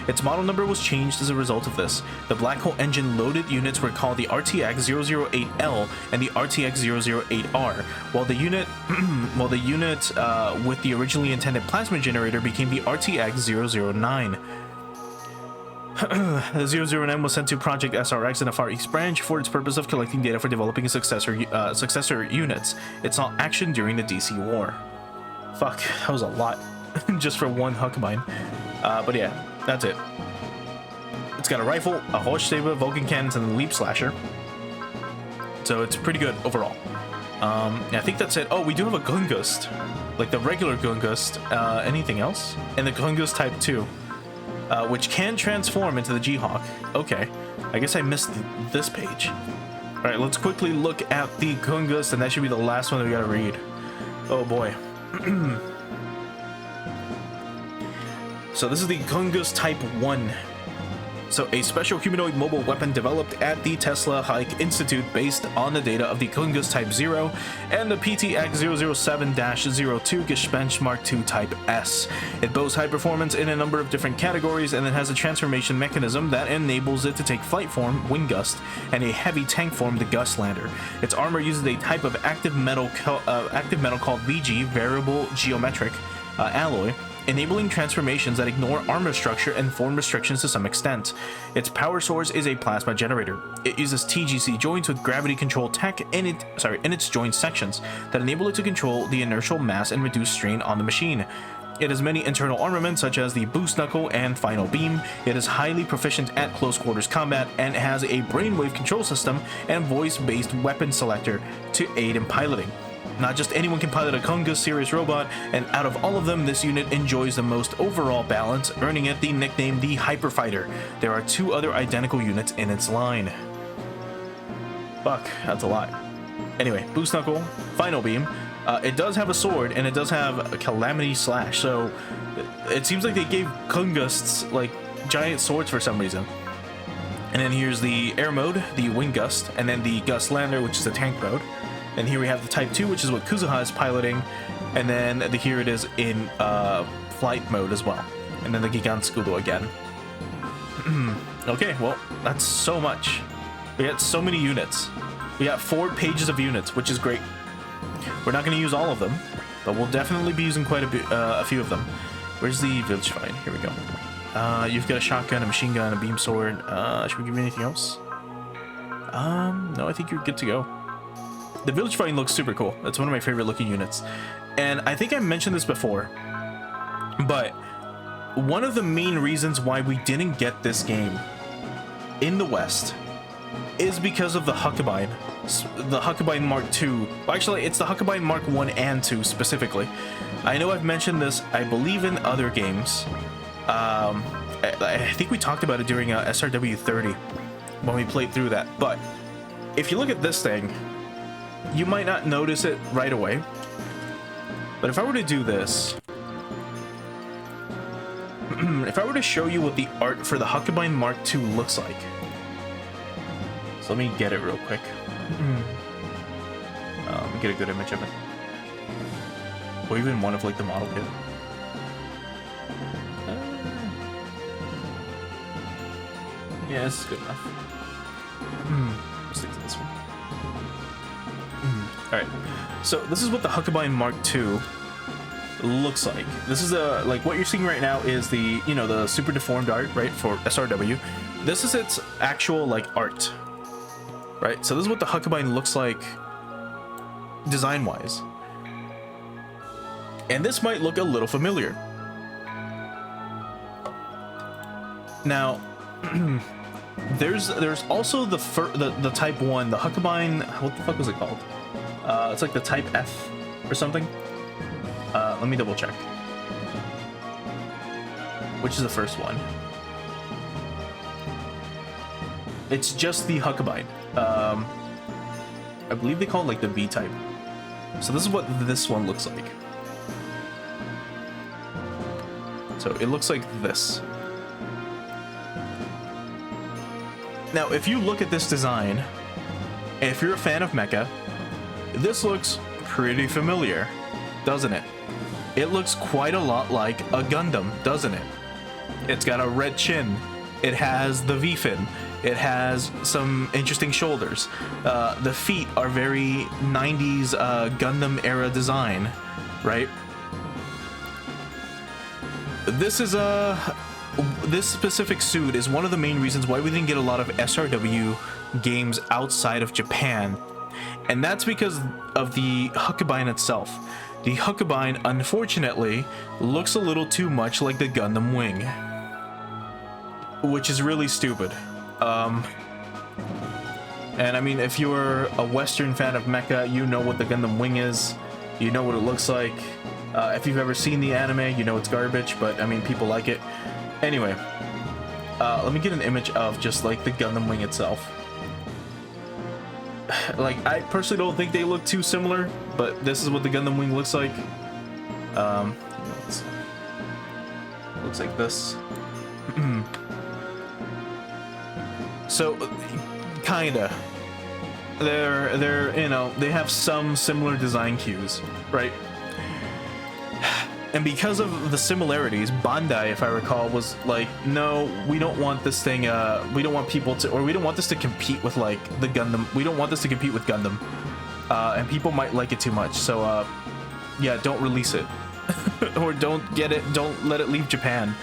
Its model number was changed as a result of this. The black hole engine loaded units were called the RTX-008L and the RTX-008R, while the unit with the originally intended plasma generator became the RTX-009. The 009 was sent to Project SRX in the Far East Branch for its purpose of collecting data for developing successor units. It saw action during the DC War. Fuck, that was a lot just for one Huckmine. But yeah, that's it. It's got a rifle, a Horstsaber, Vulcan cannons, and a Leap Slasher. So it's pretty good overall. I think that's it. Oh, we do have a Gungust, like the regular Gungust. Anything else? And the Gungust Type 2. Which can transform into the G-Hawk. Okay, I guess I missed this page. Alright, let's quickly look at the Gungust, and that should be the last one that we gotta read. Oh boy. So this is the Gungust Type 1. So a special humanoid mobile weapon developed at the Tesla Hike Institute based on the data of the Gungust Type 0 and the PTX-007-02 Gespenst Mark II Type S. It boasts high performance in a number of different categories, and it has a transformation mechanism that enables it to take flight form, Wingust, and a heavy tank form, the Gustlander. Its armor uses a type of active metal called VG, Variable Geometric Alloy, enabling transformations that ignore armor structure and form restrictions to some extent. Its power source is a plasma generator. It uses TGC joints with gravity control tech in its joint sections that enable it to control the inertial mass and reduce strain on the machine. It has many internal armaments such as the boost knuckle and final beam. It is highly proficient at close quarters combat and has a brainwave control system and voice-based weapon selector to aid in piloting. Not just anyone can pilot a Gungust series robot, and out of all of them, this unit enjoys the most overall balance, earning it the nickname the Hyper Fighter. There are 2 other identical units in its line. Fuck, that's a lot. Anyway, Boost Knuckle, Final Beam. It does have a sword, and it does have a Calamity Slash, so it seems like they gave Gungusts, like, giant swords for some reason. And then here's the Air Mode, the Wing Gust, and then the Gustlander, which is the Tank Mode. And here we have the Type 2, which is what Kuzuha is piloting, and then here it is in flight mode as well. And then the Gigantskudo again. Okay, well, that's so much. We got so many units. We got 4 pages of units, which is great. We're not going to use all of them, but we'll definitely be using quite a few of them. Where's the Wildschwein? Here we go. You've got a shotgun, a machine gun, a beam sword. Should we give you anything else? No, I think you're good to go. The Wildschwein looks super cool. That's one of my favorite looking units. And I think I mentioned this before, but one of the main reasons why we didn't get this game in the West is because of the Huckabine. The Huckabine Mark II. Well, actually, it's the Huckabine Mark 1 and 2 specifically. I know I've mentioned this, I believe, in other games, I think we talked about it during SRW 30 when we played through that. But if you look at this thing, you might not notice it right away. But if I were to do this, if I were to show you what the art for the Huckleberry Mark II looks like, so let me get it real quick. Get a good image of it, or even one of like the model kit. Yeah, this is good enough. Let's stick to this one. All right, so this is what the Huckleberry Mark II looks like. This is like what you're seeing right now is the, you know, the super deformed art, right, for SRW. This is its actual like art, right? So this is what the Huckleberry looks like design wise, and this might look a little familiar. Now there's also the type 1, the Huckleberry, what the fuck was it called? It's like the type F or something. Let me double check. Which is the first one? It's just the Huckleberry. I believe they call it like the V type. So this is what this one looks like. So it looks like this. Now, if you look at this design, if you're a fan of mecha, this looks pretty familiar, doesn't it? It looks quite a lot like a Gundam, doesn't it? It's got a red chin. It has the V-fin. It has some interesting shoulders. The feet are very 90s Gundam era design, right? This specific suit is one of the main reasons why we didn't get a lot of SRW games outside of Japan. And that's because of the Huckleberry itself. The Huckleberry, unfortunately, looks a little too much like the Gundam Wing, which is really stupid. And I mean, if you're a Western fan of mecha, you know what the Gundam Wing is. You know what it looks like. If you've ever seen the anime, you know it's garbage, but I mean, people like it. Anyway, let me get an image of just like the Gundam Wing itself. Like, I personally don't think they look too similar, but this is what the Gundam Wing looks like. Looks like this. So, kinda. They're you know, they have some similar design cues, right? And because of the similarities, Bandai, if I recall, was like, no, we don't want this thing, we don't want people to, or we don't want this to compete with, like, the Gundam, we don't want this to compete with Gundam. And people might like it too much, so, yeah, don't release it. Or don't get it, don't let it leave Japan.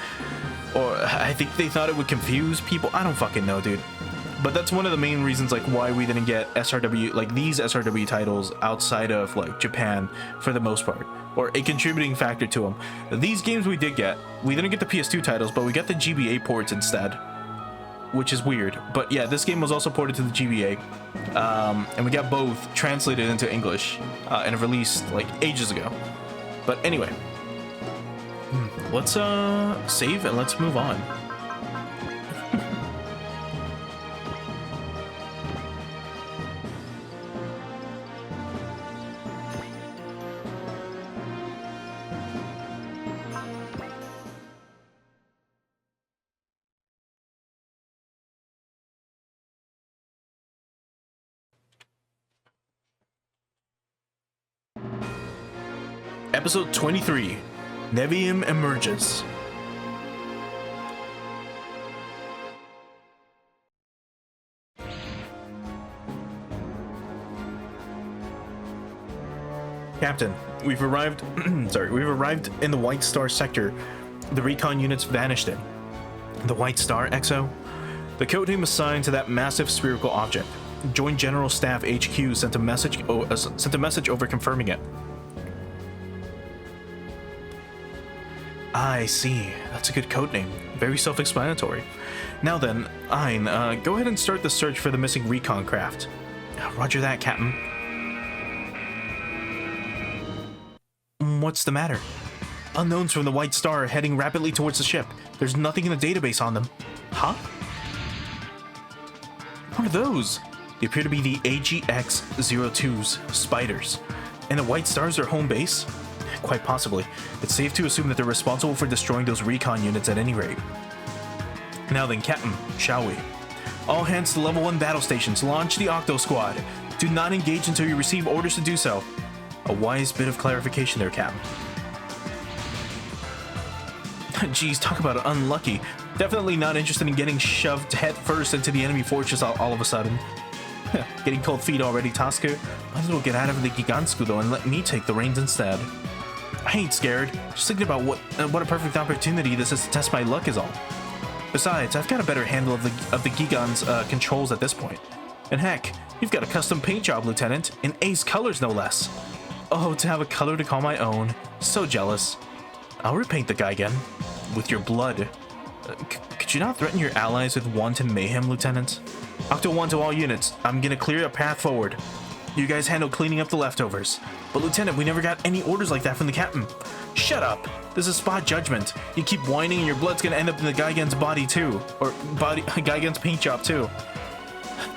Or, I think they thought it would confuse people, I don't fucking know, dude. But that's one of the main reasons, like, why we didn't get SRW, like, these SRW titles outside of, like, Japan for the most part, or a contributing factor to them. These games we did get, we didn't get the PS2 titles, but we got the GBA ports instead, which is weird. But yeah, this game was also ported to the GBA, and we got both translated into English and released, like, ages ago. But anyway, let's save and let's move on. Episode 23, Nevium emerges. Captain, we've arrived we've arrived in the White Star sector the recon units vanished in. The White Star, XO? The codename assigned to that massive spherical object. Joint General Staff HQ sent a message over confirming it. I see. That's a good codename. Very self-explanatory. Now then, Ein, go ahead and start the search for the missing recon craft. Roger that, Captain. What's the matter? Unknowns from the White Star are heading rapidly towards the ship. There's nothing in the database on them. Huh? What are those? They appear to be the ATX-02s, spiders. And the White Star's their home base? Quite possibly. It's safe to assume that they're responsible for destroying those recon units at any rate. Now then, Captain, shall we? All hands to level 1 battle stations. Launch the Octo Squad. Do not engage until you receive orders to do so. A wise bit of clarification there, Captain. Geez, talk about unlucky. Definitely not interested in getting shoved head first into the enemy fortress all of a sudden. Getting cold feet already, Tasker. Might as well get out of the Gigantsku though and let me take the reins instead. I ain't scared. Just thinking about what a perfect opportunity this is to test my luck is all. Besides, I've got a better handle of the Gigan's controls at this point. And heck, you've got a custom paint job, Lieutenant, in ace colors no less. Oh, to have a color to call my own. So jealous. I'll repaint the Gigan. With your blood. Could you not threaten your allies with wanton mayhem, Lieutenant? Octo 1 to all units. I'm gonna clear a path forward. You guys handle cleaning up the leftovers. But Lieutenant, we never got any orders like that from the captain. Shut up. This is spot judgment. You keep whining and your blood's gonna end up in the Gigan's body too. Or Gigan's paint job too.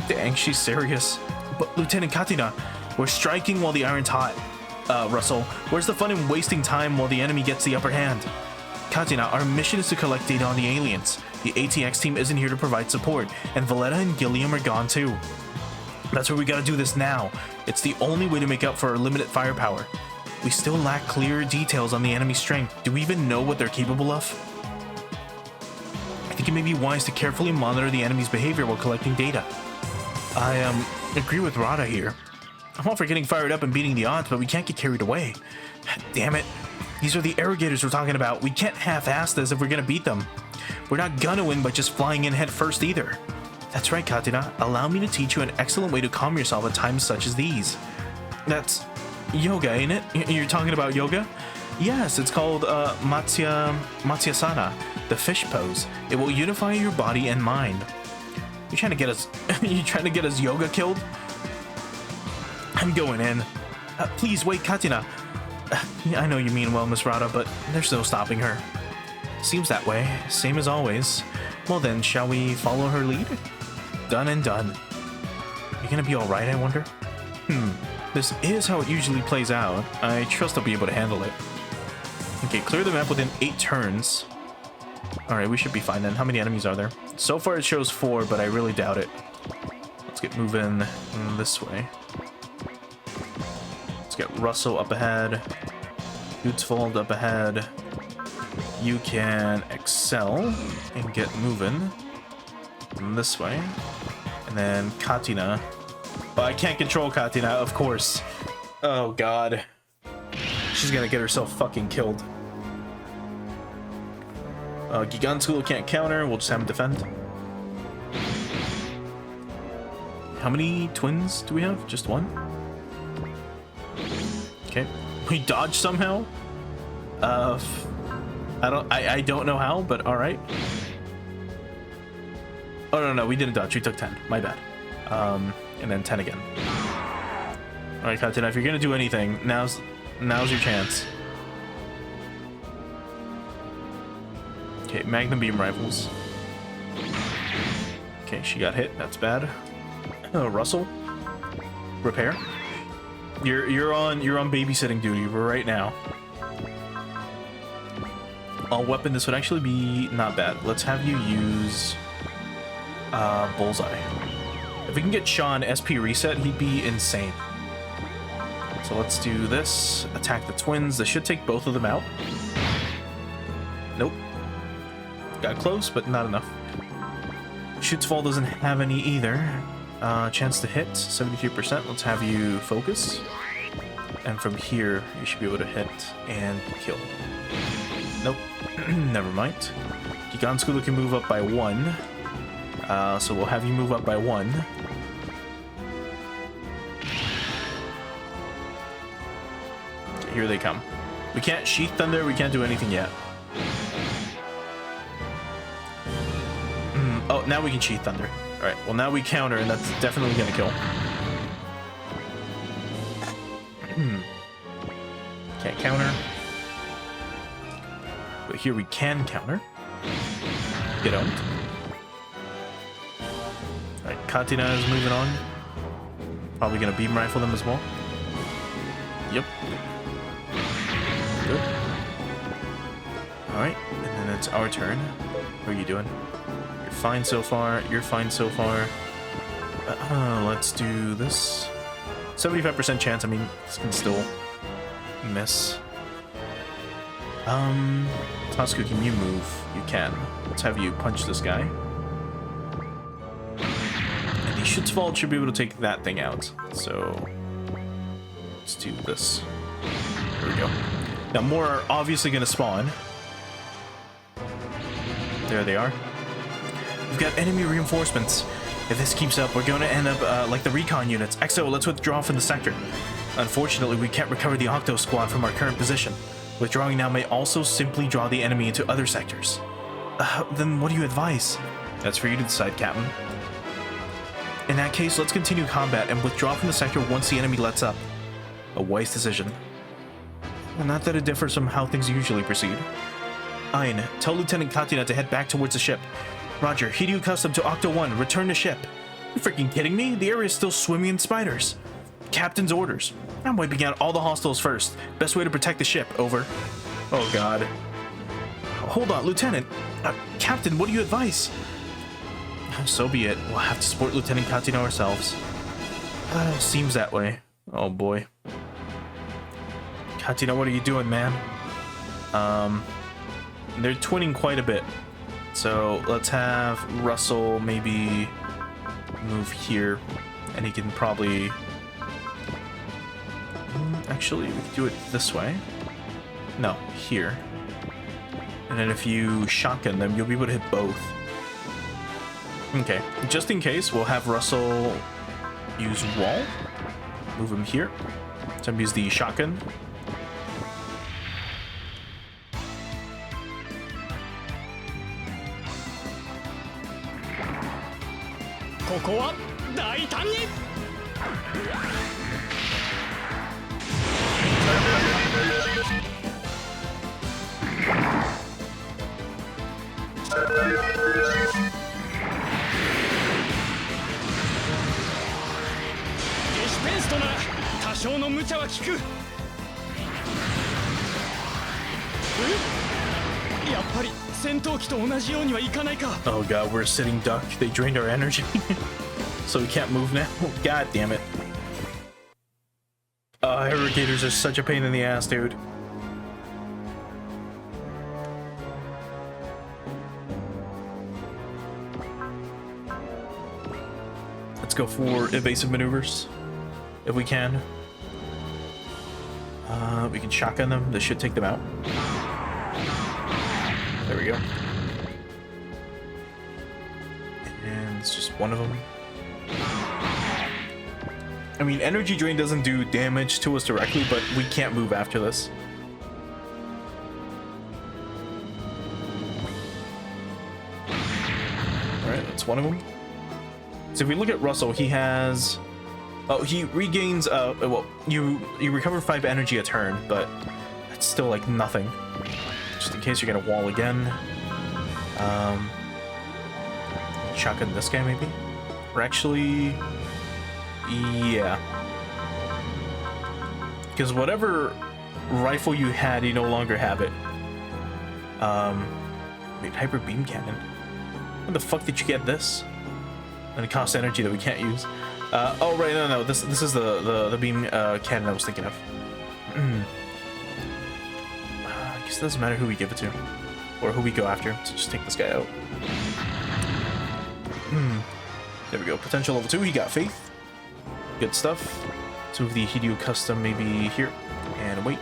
Dang, she's serious. But Lieutenant Katina, we're striking while the iron's hot. Russell, where's the fun in wasting time while the enemy gets the upper hand? Katina, our mission is to collect data on the aliens. The ATX team isn't here to provide support, and Valletta and Gilliam are gone too. That's where we gotta do this now. It's the only way to make up for our limited firepower. We still lack clear details on the enemy's strength. Do we even know what they're capable of? I think it may be wise to carefully monitor the enemy's behavior while collecting data. I agree with Rada here. I'm all for getting fired up and beating the odds, but we can't get carried away. Damn it. These are the Irrigators we're talking about. We can't half-ass this if we're gonna beat them. We're not gonna win by just flying in head first either. That's right, Katina. Allow me to teach you an excellent way to calm yourself at times such as these. That's yoga, ain't it? You're talking about yoga? Yes, it's called Matsyasana, the fish pose. It will unify your body and mind. You trying to get us? You trying to get us yoga killed? I'm going in. Please wait, Katina. I know you mean well, Miss Rada, but there's no stopping her. Seems that way, same as always. Well then, shall we follow her lead? Done and done. You gonna be alright, I wonder? This is how it usually plays out. I trust I'll be able to handle it. Okay, clear the map within 8 turns. Alright, we should be fine then. How many enemies are there? So far it shows 4, but I really doubt it. Let's get moving this way. Let's get Russell up ahead. Utzvold up ahead. You can excel and get moving this way. And then Katina. Oh, I can't control Katina, of course. Oh god. She's gonna get herself fucking killed. Gigantskulo can't counter, we'll just have him defend. How many twins do we have? Just one? Okay. We dodged somehow? I don't know how, but alright. Oh no, we didn't dodge, we took 10. My bad. And then 10 again. Alright, Katina, if you're gonna do anything, now's your chance. Okay, Magnum Beam rifles. Okay, she got hit, that's bad. Russell? Repair? You're on babysitting duty right now. All weapon, this would actually be not bad. Let's have you use Bullseye. If we can get Sean SP reset, he'd be insane. So let's do this. Attack the twins. This should take both of them out. Nope. Got close, but not enough. Schutzfall doesn't have any either. Chance to hit, 73%. Let's have you focus. And from here, you should be able to hit and kill. Nope. Never mind. Gigantskulo can move up by 1. So we'll have you move up by 1. Okay, here they come. We can't Sheath Thunder, we can't do anything yet. Oh, now we can Sheath Thunder. Alright, well now we counter, and that's definitely gonna kill. Can't counter. But here we can counter. Get owned. Alright, Katina is moving on. Probably gonna beam rifle them as well. Yep. Good. Alright, and then it's our turn. What are you doing? You're fine so far. You're fine so far. Let's do this. 75% chance. I mean, this can still miss. Tasku, can you move? You can. Let's have you punch this guy. And the Schutzwald should be able to take that thing out. So let's do this. There we go. Now more are obviously going to spawn. There they are. We've got enemy reinforcements. If this keeps up, we're going to end up like the recon units. XO, let's withdraw from the sector. Unfortunately, we can't recover the Octo Squad from our current position. Withdrawing now may also simply draw the enemy into other sectors. Then what do you advise? That's for you to decide, Captain. In that case, let's continue combat and withdraw from the sector once the enemy lets up. A wise decision. Well, not that it differs from how things usually proceed. Ein, tell Lieutenant Katina to head back towards the ship. Roger, Hideo Custom to Octo 1, return to ship. You freaking kidding me? The area is still swimming in spiders. Captain's orders. I'm wiping out all the hostiles first. Best way to protect the ship, over. Oh god. Hold on, Lieutenant. Captain, what do you advise? So be it. We'll have to support Lieutenant Katina ourselves. Seems that way. Oh boy. Katina, what are you doing, man? They're twinning quite a bit. So let's have Russell maybe move here, and he can probably... Actually, we can do it this way. No, here. And then if you shotgun them, you'll be able to hit both. Okay, just in case, we'll have Russell use wall. Move him here. So I'm use the shotgun. Oh god, we're a sitting duck. They drained our energy. So we can't move now. God damn it. Irrigators are such a pain in the ass, dude. Let's go for evasive maneuvers, if we can. We can shotgun them. This should take them out. There we go. And it's just one of them. I mean, energy drain doesn't do damage to us directly, but we can't move after this. Alright, that's one of them. So if we look at Russell, he has... Oh, he regains, well, you recover 5 energy a turn, but that's still, like, nothing. Just in case you're gonna wall again. Shotgun this guy, maybe? Or actually... Yeah. Because whatever rifle you had, you no longer have it. Wait, hyper beam cannon. When the fuck did you get this? And it costs energy that we can't use. Oh right, no, this is the beam cannon I was thinking of. I guess it doesn't matter who we give it to, or who we go after. So just take this guy out. There we go. Potential level 2. He got faith. Good stuff. Let's move the Hideo Custom maybe here and wait.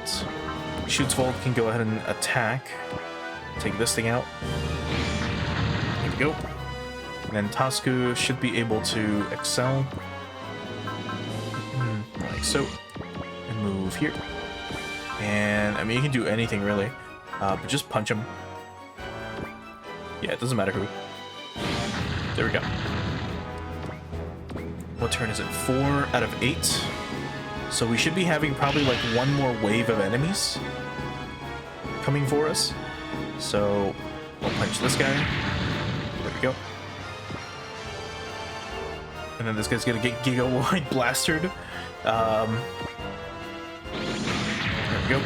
Schutzwald can go ahead and attack. Take this thing out. There we go. And then Tasku should be able to excel. Like so. And move here. And I mean, you can do anything really, but just punch him. Yeah, it doesn't matter who. There we go. What turn is it? 4 out of 8. So we should be having probably like one more wave of enemies coming for us. So we'll punch this guy. There we go. And then this guy's gonna get giga-wide blastered. There we go.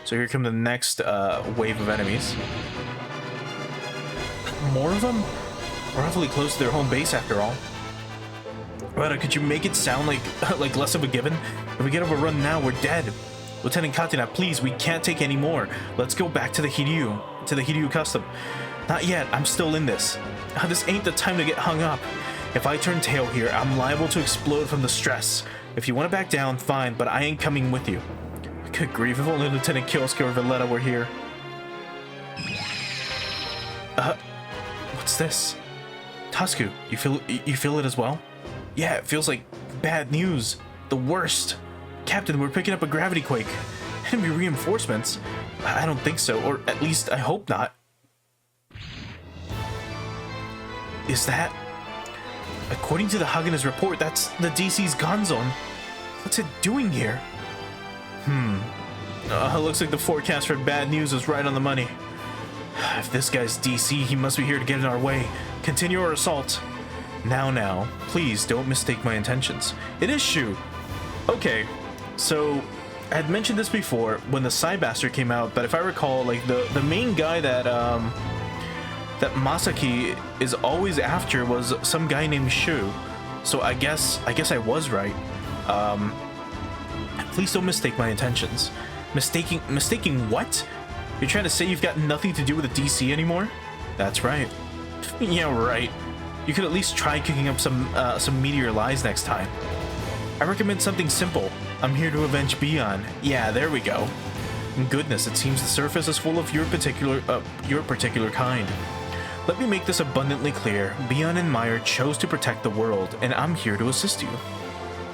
So here come the next wave of enemies. More of them? We're awfully close to their home base after all. But could you make it sound like less of a given? If we get overrun now, we're dead. Lieutenant Katina, please, we can't take any more. Let's go back to the Hiryu custom. Not yet, I'm still in this. This ain't the time to get hung up. If I turn tail here, I'm liable to explode from the stress. If you want to back down, fine, but I ain't coming with you. Good grief, if only Lieutenant Kyosuke or Valletta were here. What's this? Tasku, you feel it as well? Yeah, it feels like bad news. The worst. Captain, we're picking up a gravity quake. Enemy reinforcements? I don't think so, or at least I hope not. Is that? According to the Hagana's report, that's the DC's gun zone. What's it doing here? Looks like the forecast for bad news was right on the money. If this guy's DC, he must be here to get in our way. Continue our assault. Now, please don't mistake my intentions. It is Shu. Okay, so I had mentioned this before when the Psybaster came out, but if I recall, like the main guy that Masaki is always after was some guy named Shu. So I guess I was right. Please don't mistake my intentions. Mistaking what? You're trying to say you've got nothing to do with the DC anymore? That's right. Yeah, right. You could at least try cooking up some meteor lies next time. I recommend something simple. I'm here to avenge Bion. Yeah, there we go. Goodness, it seems the surface is full of your particular kind. Let me make this abundantly clear. Bion and Meyer chose to protect the world, and I'm here to assist you.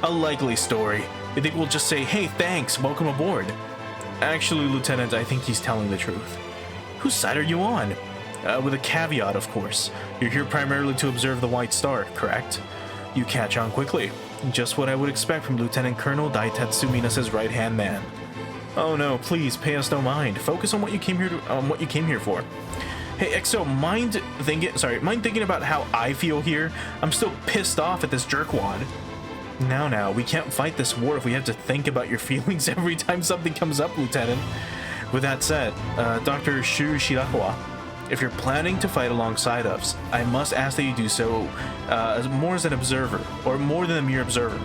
A likely story. You think we'll just say, hey, thanks, welcome aboard? Actually, Lieutenant, I think he's telling the truth. Whose side are you on? With a caveat, of course. You're here primarily to observe the White Star, correct? You catch on quickly. Just what I would expect from Lieutenant Colonel Daitetsu Minas's right-hand man. Oh no, please, pay us no mind. Focus on what you came here for. Hey, EXO, mind thinking about how I feel here? I'm still pissed off at this jerkwad. Now, we can't fight this war if we have to think about your feelings every time something comes up, Lieutenant. With that said, Dr. Shu Shirakawa, if you're planning to fight alongside us, I must ask that you do so more as an observer, or more than a mere observer.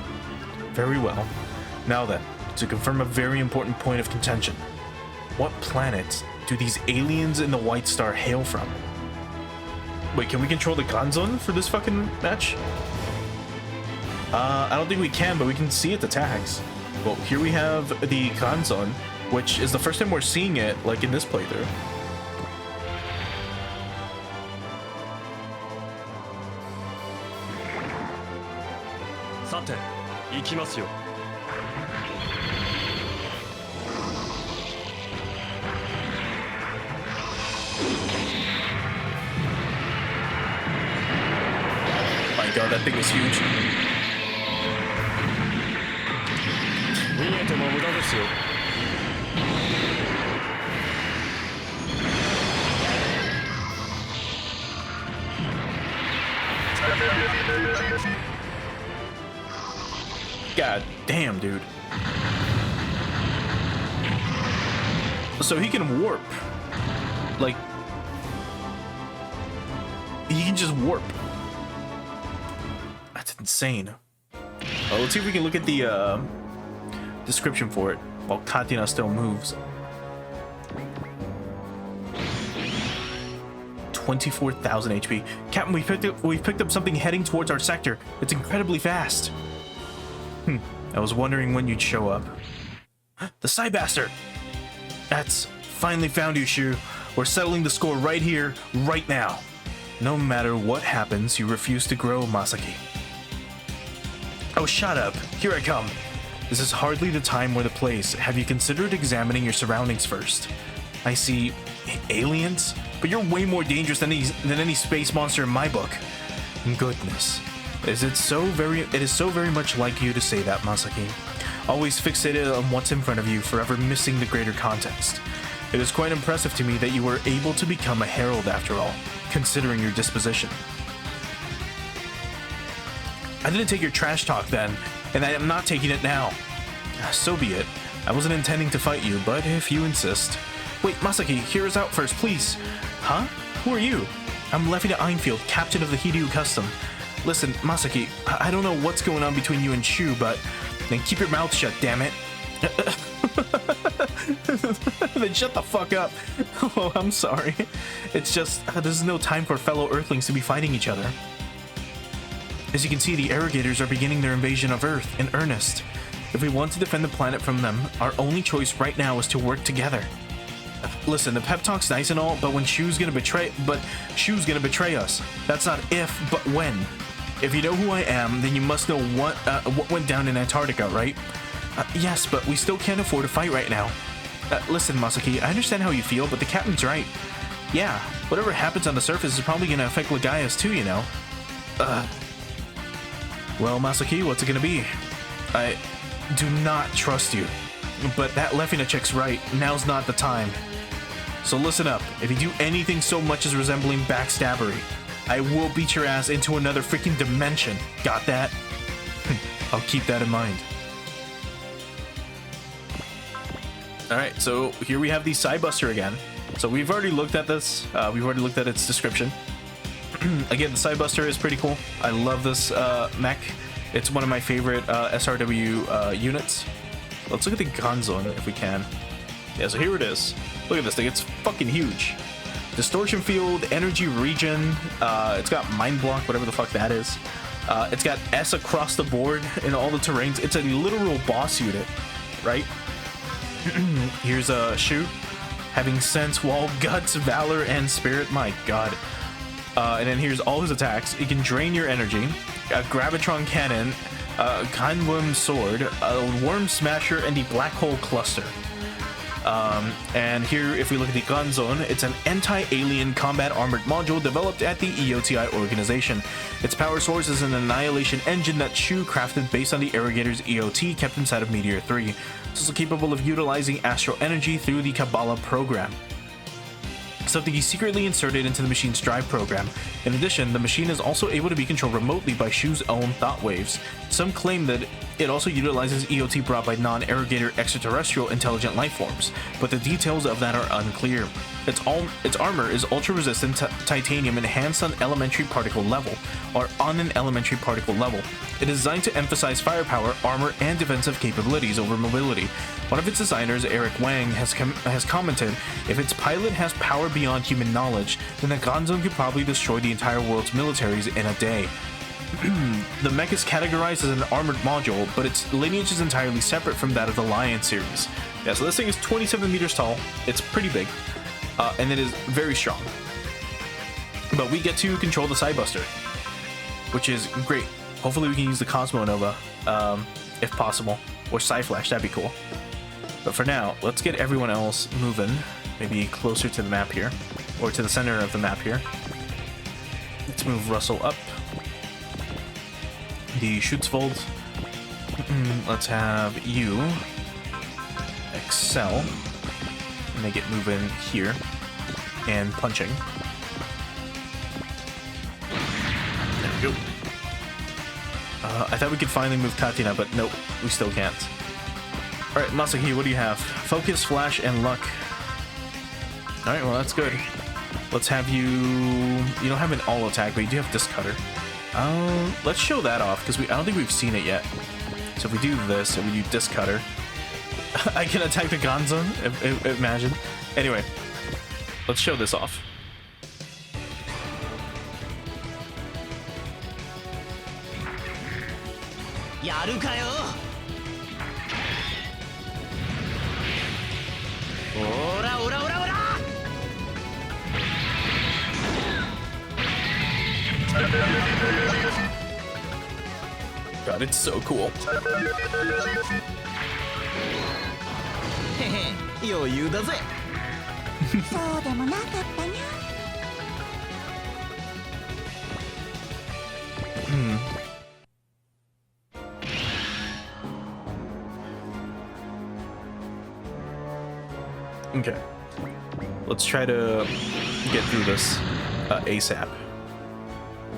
Very well. Now then, to confirm a very important point of contention. What planet do these aliens in the White Star hail from? Wait, can we control the gun zone for this fucking match? I don't think we can, but we can see its attacks. Well, here we have the gun zone, which is the first time we're seeing it, like in this playthrough. Sate, ikimasu yo. My god, that thing is huge. God damn, dude. So he can warp. Like, he can just warp. That's insane. Well, let's see if we can look at the description for it while Katina still moves. 24,000 HP. Captain, we've picked up something heading towards our sector. It's incredibly fast. I was wondering when you'd show up. The Psybaster! That's finally found you, Shu. We're settling the score right here, right now. No matter what happens, you refuse to grow, Masaki. Oh, shut up. Here I come. This is hardly the time or the place. Have you considered examining your surroundings first? I see aliens, but you're way more dangerous than any space monster in my book. Goodness. It is so very much like you to say that, Masaki. Always fixated on what's in front of you, forever missing the greater context. It is quite impressive to me that you were able to become a herald after all, considering your disposition. I didn't take your trash talk then, and I am not taking it now. So be it. I wasn't intending to fight you, but if you insist. Wait, Masaki, hear us out first, please. Huh? Who are you? I'm Leffina Einfield, captain of the Hideo Custom. Listen, Masaki, I don't know what's going on between you and Shu, but then keep your mouth shut, damn it. Then shut the fuck up. Oh, I'm sorry. It's just, this is no time for fellow Earthlings to be fighting each other. As you can see, the Arrogators are beginning their invasion of Earth in earnest. If we want to defend the planet from them, our only choice right now is to work together. Listen, the pep talk's nice and all, but Shu's gonna betray us. That's not if, but when. If you know who I am, then you must know what went down in Antarctica, right? Yes, but we still can't afford to fight right now. Listen, Masaki, I understand how you feel, but the captain's right. Yeah, whatever happens on the surface is probably gonna affect Legaeus too, you know. Well, Masaki, what's it gonna be? I do not trust you. But that Leffina chick's right. Now's not the time. So listen up. If you do anything so much as resembling backstabbery, I will beat your ass into another freaking dimension. Got that? I'll keep that in mind. Alright, so here we have the Psybuster again. So we've already looked at this. We've already looked at its description. Again, the Psybuster is pretty cool. I love this mech. It's one of my favorite SRW units. Let's look at the Gonzone if we can. Yeah, so here it is. Look at this thing. It's fucking huge. Distortion field, energy regen. It's got mind block, whatever the fuck that is. It's got S across the board in all the terrains. It's a literal boss unit, right? Here's a Shu. Having sense, wall, guts, valor, and spirit. My god. And then here's all his attacks. It can drain your energy. A Gravitron Cannon, a Kanwum Sword, a Worm Smasher, and the Black Hole Cluster. And here, if we look at the Gonzone, it's an anti-alien combat armored module developed at the EOTI organization. Its power source is an annihilation engine that Shu crafted based on the Arrogator's EOT kept inside of Meteor 3. It's also capable of utilizing astral energy through the Kabbalah program, something he secretly inserted into the machine's drive program. In addition, the machine is also able to be controlled remotely by Shu's own thought waves. Some claim that it also utilizes EOT brought by non-Arrogator extraterrestrial intelligent life forms, but the details of that are unclear. Its armor is ultra-resistant titanium enhanced on elementary particle level, or on an elementary particle level. It is designed to emphasize firepower, armor, and defensive capabilities over mobility. One of its designers, Eric Wang, has commented, if its pilot has power beyond human knowledge, then the Gonzone could probably destroy the entire world's militaries in a day. The mech is categorized as an armored module, but its lineage is entirely separate from that of the Lion series. Yeah, so this thing is 27 meters tall. It's pretty big, and it is very strong. But we get to control the Psybuster, which is great. Hopefully we can use the Cosmo Nova, if possible, or Psyflash, that'd be cool. But for now, let's get everyone else moving, maybe closer to the map here, or to the center of the map here. Let's move Russell up. The Schutzfold. Let's have you excel. Make it move in here and punching. There we go. I thought we could finally move Katina, but nope, we still can't. Alright, Masaki, what do you have? Focus, Flash, and Luck. Alright, well that's good. Let's have you... You don't have an all attack, but you do have Disc Cutter. Let's show that off, because I don't think we've seen it yet. So if we do this, and we do Disc Cutter, I can attack the Gonzone, imagine. Anyway, let's show this off. God, it's so cool. Okay. let's try to get through this ASAP,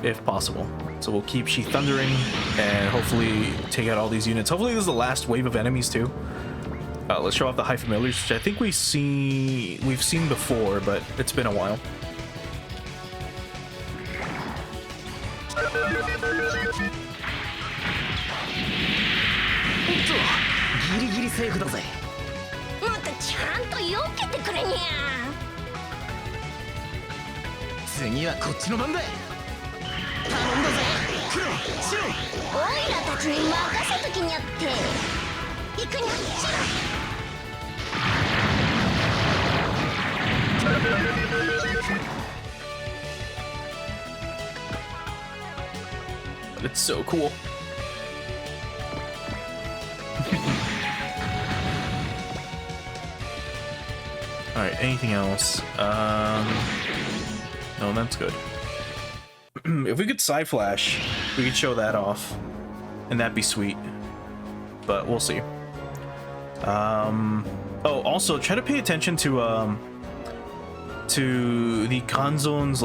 if possible. So we'll keep She Thundering and hopefully take out all these units. Hopefully this is the last wave of enemies too. Let's show off the High Familiars, which I think we've seen before, but it's been a while. It's so cool. All right, anything else? No, that's good. If we could side flash, we could show that off, and that'd be sweet. But we'll see. Oh, also try to pay attention to the Kanzon's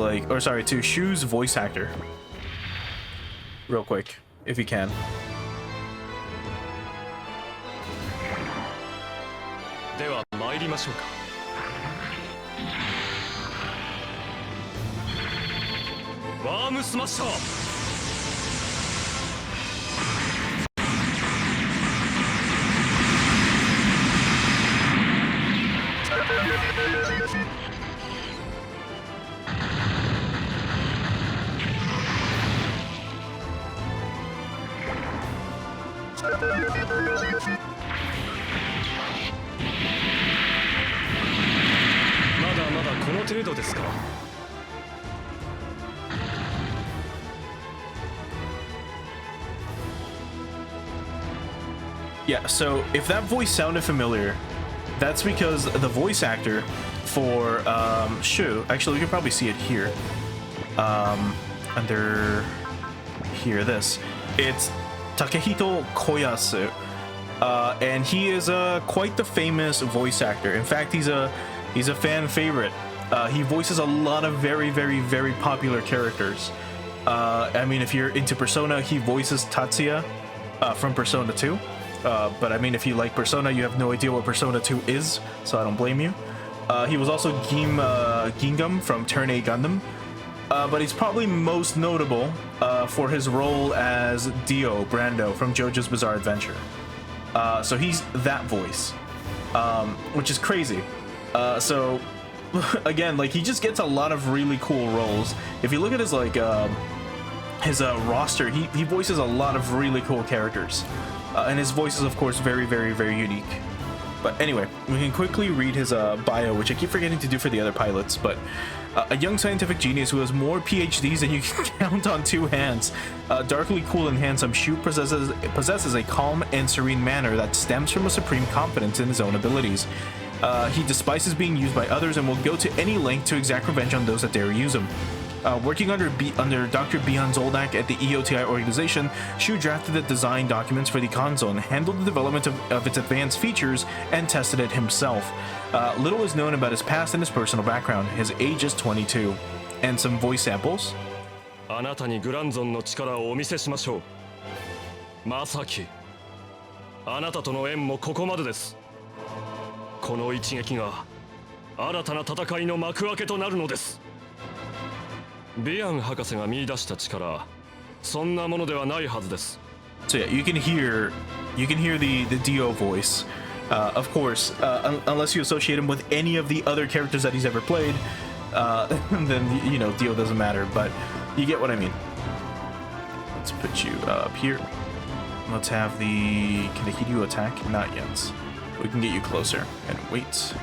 to Shu's voice actor. Real quick, if you can. では参りましょうか。ワームスマッシャー。 まだまだこの程度ですか。 Yeah, so if that voice sounded familiar, that's because the voice actor for Shu, actually we can probably see it here, under here, it's Takehito Koyasu, and he is quite the famous voice actor. In fact, he's a fan favorite. He voices a lot of very popular characters. I mean, if you're into Persona, he voices Tatsuya from Persona 2. But I mean, if you like Persona, you have no idea what Persona 2 is, so I don't blame you. He was also Gingham from Turn A Gundam, but he's probably most notable for his role as Dio Brando from JoJo's Bizarre Adventure. So he's that voice, which is crazy. So again, like, he just gets a lot of really cool roles. If you look at his roster, he voices a lot of really cool characters. And his voice is, of course, very unique. But anyway, we can quickly read his bio, which I keep forgetting to do for the other pilots. But a young scientific genius who has more PhDs than you can count on two hands. Darkly cool and handsome, Shu possesses a calm and serene manner that stems from a supreme confidence in his own abilities. He despises being used by others and will go to any length to exact revenge on those that dare use him. Working under Dr. Bihan Zoldak at the EOTI organization, Shu drafted the design documents for the Kanzon, handled the development of its advanced features, and tested it himself. Little is known about his past and his personal background. His age is 22. And some voice samples. あなたにグランゾンの力をお見せしましょう。まさき、あなたとの縁もここまでです。この一撃が新たな戦いの幕開けとなるのです。 ビアン博士が見出した力、そんなものではないはずです。 So yeah, you can hear the Dio voice. Of course, unless you associate him with any of the other characters that he's ever played, then you know Dio doesn't matter. But you get what I mean. Let's put you up here. Let's have the Kanehiryu attack. Not yet. We can get you closer and wait.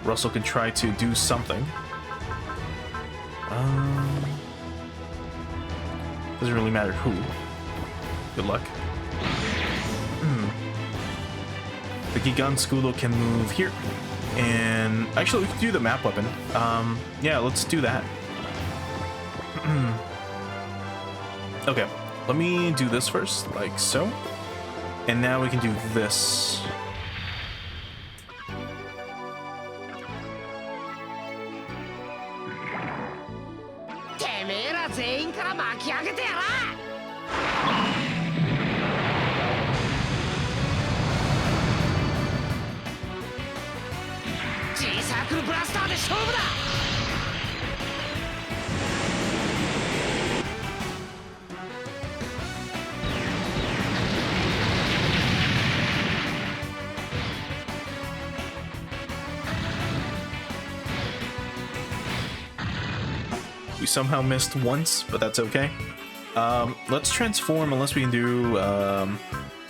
Russell can try to do something. Doesn't really matter who. Good luck. The Gigan Skudo can move here. And actually, we can do the map weapon. Yeah, let's do that. Okay, let me do this first, like so. And now we can do this. we somehow missed once, but that's okay. Let's transform, unless we can do,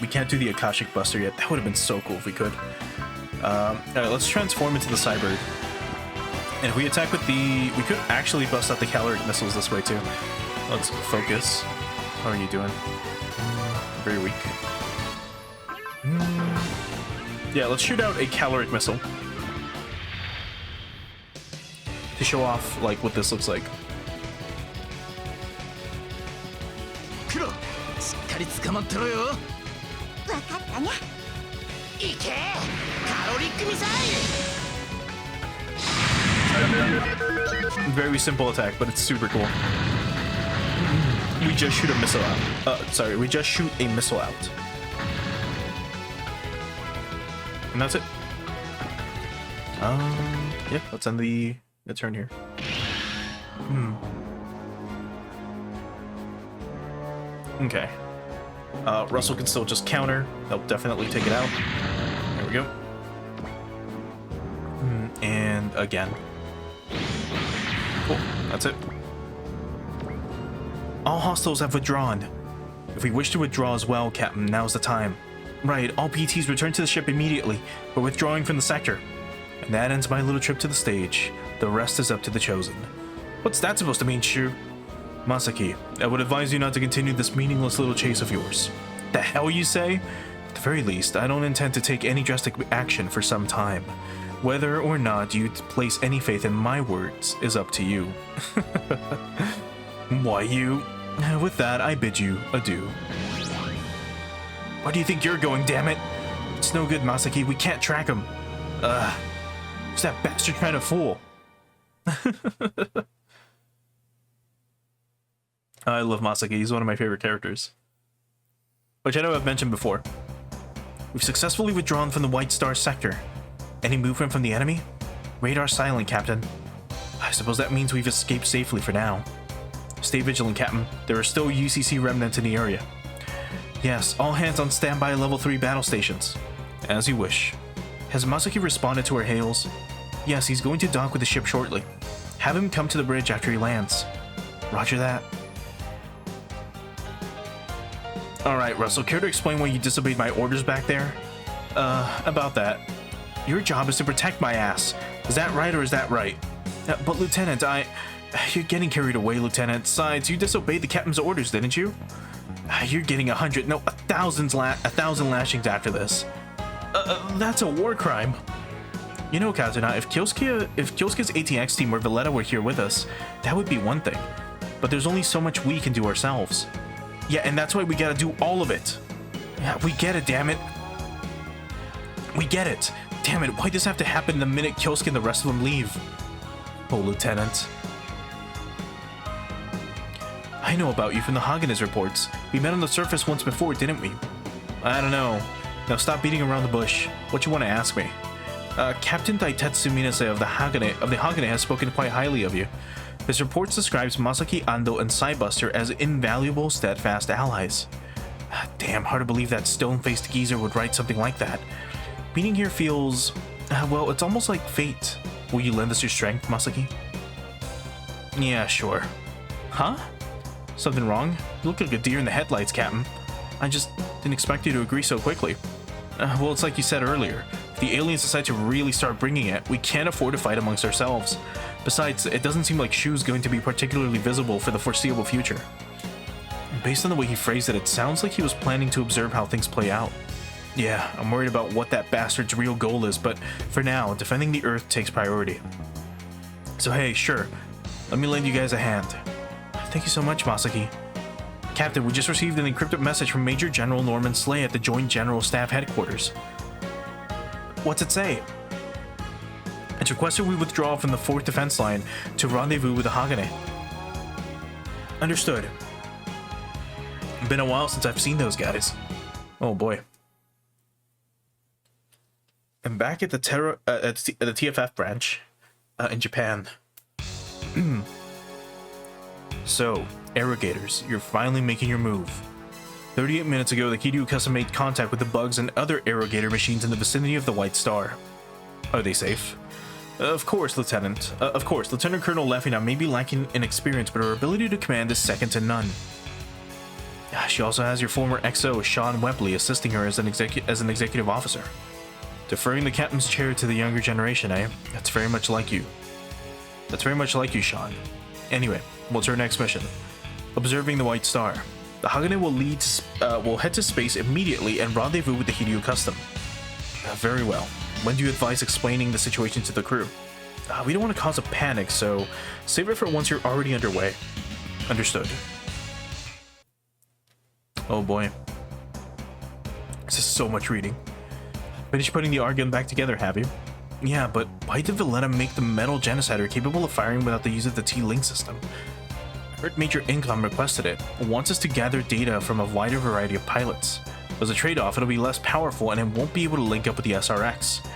we can't do the Akashic Buster yet. That would have been so cool if we could. Alright, let's transform into the Cybird. And if we attack with the... We could actually bust out the caloric missiles this way too. Let's focus. How are you doing? Very weak. Yeah, let's shoot out a caloric missile to show off like what this looks like. クロ、しっかり捕まってろよ。わかったにゃ。いけ、カロリックミサイル。 Very simple attack, but it's super cool. We just shoot a missile out. Sorry, we just shoot a missile out. And that's it. Yeah, let's end the turn here. Okay. Russell can still just counter. They'll definitely take it out. There we go. And again. Cool, that's it. All hostiles have withdrawn. If we wish to withdraw as well, Captain, now's the time. Right, all PTs return to the ship immediately. We're withdrawing from the sector. And that ends my little trip to the stage. The rest is up to the Chosen. What's that supposed to mean, Shu? Masaki, I would advise you not to continue this meaningless little chase of yours. The hell you say? At the very least, I don't intend to take any drastic action for some time. Whether or not you place any faith in my words is up to you. Why you? With that, I bid you adieu. Where do you think you're going, damn it? It's no good, Masaki. We can't track him. Who's that bastard trying to fool? I love Masaki. He's one of my favorite characters. Which I know I've mentioned before. We've successfully withdrawn from the White Star sector. Any movement from the enemy? Radar silent, Captain. I suppose that means we've escaped safely for now. Stay vigilant, Captain. There are still UCC remnants in the area. Yes, all hands on standby level 3 battle stations. As you wish. Has Masaki responded to our hails? Yes, he's going to dock with the ship shortly. Have him come to the bridge after he lands. Roger that. Alright, Russell, care to explain why you disobeyed my orders back there? About that. Your job is to protect my ass. Is that right or is that right? But Lieutenant, You're getting carried away, Lieutenant. Besides, you disobeyed the captain's orders, didn't you? You're getting 100, no, 1,000 lashings after this. That's a war crime. You know, Kazuna, if Kyosuke's ATX team or Valletta were here with us, that would be one thing. But there's only so much we can do ourselves. Yeah, and that's why we gotta do all of it. Yeah, we get it, damn it. We get it. Damn it, why does this have to happen the minute Kyosuke and the rest of them leave? Oh, Lieutenant. I know about you from the Hagane's reports. We met on the surface once before, didn't we? I don't know. Now stop beating around the bush. What you want to ask me? Captain Daitetsu Minase of the Hagane has spoken quite highly of you. His reports describes Masaki Ando and Cybuster as invaluable, steadfast allies. Damn, hard to believe that stone-faced geezer would write something like that. Meeting here feels... well, it's almost like fate. Will you lend us your strength, Masaki? Yeah, sure. Huh? Something wrong? You look like a deer in the headlights, Captain. I just didn't expect you to agree so quickly. Well, it's like you said earlier. If the aliens decide to really start bringing it, we can't afford to fight amongst ourselves. Besides, it doesn't seem like Shu's going to be particularly visible for the foreseeable future. Based on the way he phrased it, it sounds like he was planning to observe how things play out. Yeah, I'm worried about what that bastard's real goal is, but for now, defending the Earth takes priority. So hey, sure, let me lend you guys a hand. Thank you so much, Masaki. Captain, we just received an encrypted message from Major General Norman Slay at the Joint General Staff Headquarters. What's it say? It's requested we withdraw from the 4th Defense Line to rendezvous with the Hagane. Understood. Been a while since I've seen those guys. Oh boy. I'm back at the TFF branch in Japan. So, Arrogators, you're finally making your move. 38 minutes ago, the Kiryu Custom made contact with the bugs and other Arrogator machines in the vicinity of the White Star. Are they safe? Of course, Lieutenant. Of course, Lieutenant Colonel Lefina may be lacking in experience, but her ability to command is second to none. She also has your former XO, Sean Webley, assisting her as an executive officer. Deferring the captain's chair to the younger generation, eh? That's very much like you. That's very much like you, Sean. Anyway, what's our next mission? Observing the White Star. The Hagane will head to space immediately and rendezvous with the Hiryu Custom. Very well. When do you advise explaining the situation to the crew? We don't want to cause a panic, so save it for once you're already underway. Understood. Oh boy. This is so much reading. Finished putting the Argon back together, have you? Yeah, but why did Valletta make the metal genocider capable of firing without the use of the T-Link system? I heard Major Incom requested it. Wants us to gather data from a wider variety of pilots. As a trade-off, it'll be less powerful and it won't be able to link up with the SRX.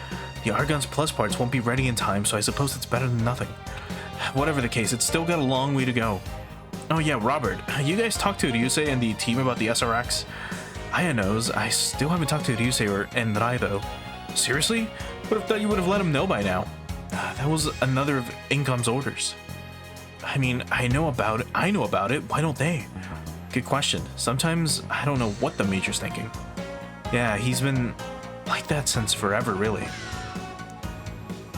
The Argon's plus parts won't be ready in time, so I suppose it's better than nothing. Whatever the case, it's still got a long way to go. Oh yeah, Robert, you guys talked to Ryusei and the team about the SRX? Aya knows. I still haven't talked to Ryusei and Rai though. Seriously? Would have thought you would have let him know by now. That was another of Incom's orders. I mean, I know about it. Why don't they? Good question. Sometimes I don't know what the Major's thinking. Yeah, he's been like that since forever, really.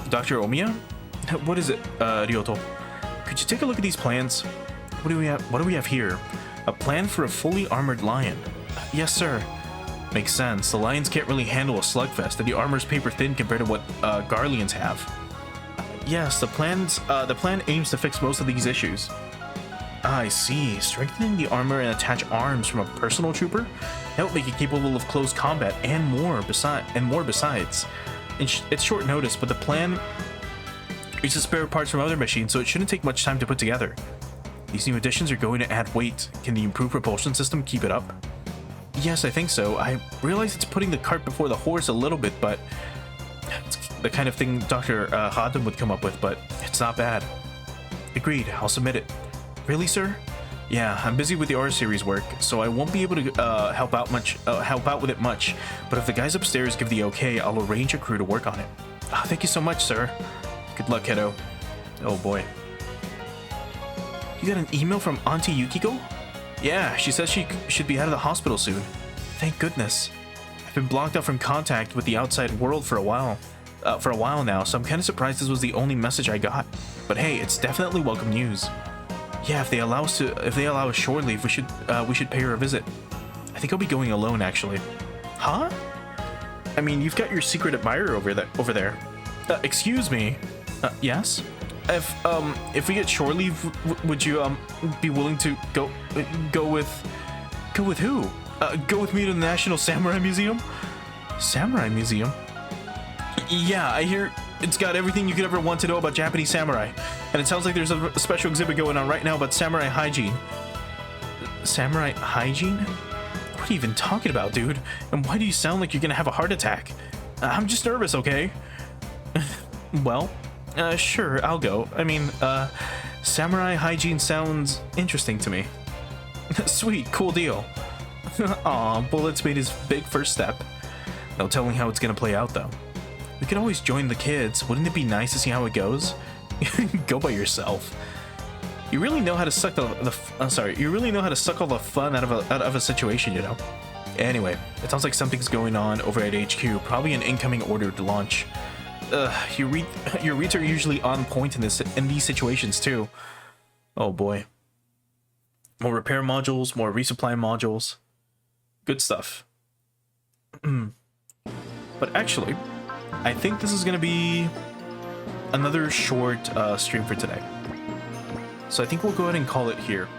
Dr. Omiya? What is it, Ryoto? Could you take a look at these plans? What do we have here? A plan for a fully armored lion. Yes, sir. Makes sense. The lions can't really handle a slugfest, and the armor's paper thin compared to what Garleans have. Yes, the plan aims to fix most of these issues. I see. Strengthening the armor and attach arms from a personal trooper? That would make it capable of close combat and more besides. It's short notice, but the plan uses spare parts from other machines, so it shouldn't take much time to put together. These new additions are going to add weight. Can the improved propulsion system keep it up? Yes, I think so. I realize it's putting the cart before the horse a little bit, but it's the kind of thing Dr. Hadam would come up with, but it's not bad. Agreed, I'll submit it. Really, sir? Yeah, I'm busy with the R-Series work, so I won't be able to help out with it much, but if the guys upstairs give the okay, I'll arrange a crew to work on it. Thank you so much, sir. Good luck, kiddo. Oh boy. You got an email from Auntie Yukiko? Yeah, she says she should be out of the hospital soon. Thank goodness. I've been blocked out from contact with the outside world for a while now, so I'm kind of surprised this was the only message I got. But hey, it's definitely welcome news. Yeah, if they allow us shore leave, we should pay her a visit. I think I'll be going alone, actually. Huh? I mean, you've got your secret admirer over there. Excuse me. Yes? If we get shore leave, would you be willing to go with who? Go with me to the National Samurai Museum? Samurai Museum? Yeah, I hear it's got everything you could ever want to know about Japanese samurai, and it sounds like there's a special exhibit going on right now about samurai hygiene. Samurai hygiene? What are you even talking about, dude? And why do you sound like you're gonna have a heart attack? I'm just nervous, okay? Well, sure, I'll go. I mean, samurai hygiene sounds interesting to me. Sweet, cool deal. Aw, Bullet's made his big first step. No telling how it's gonna play out, though. We could always join the kids. Wouldn't it be nice to see how it goes? Go by yourself. You really know how to suck you really know how to suck all the fun out of a situation, you know. Anyway, it sounds like something's going on over at HQ. Probably an incoming order to launch. Your reads are usually on point in these situations too. Oh boy. More repair modules, more resupply modules. Good stuff. But actually, I think this is going to be another short stream for today. So I think we'll go ahead and call it here.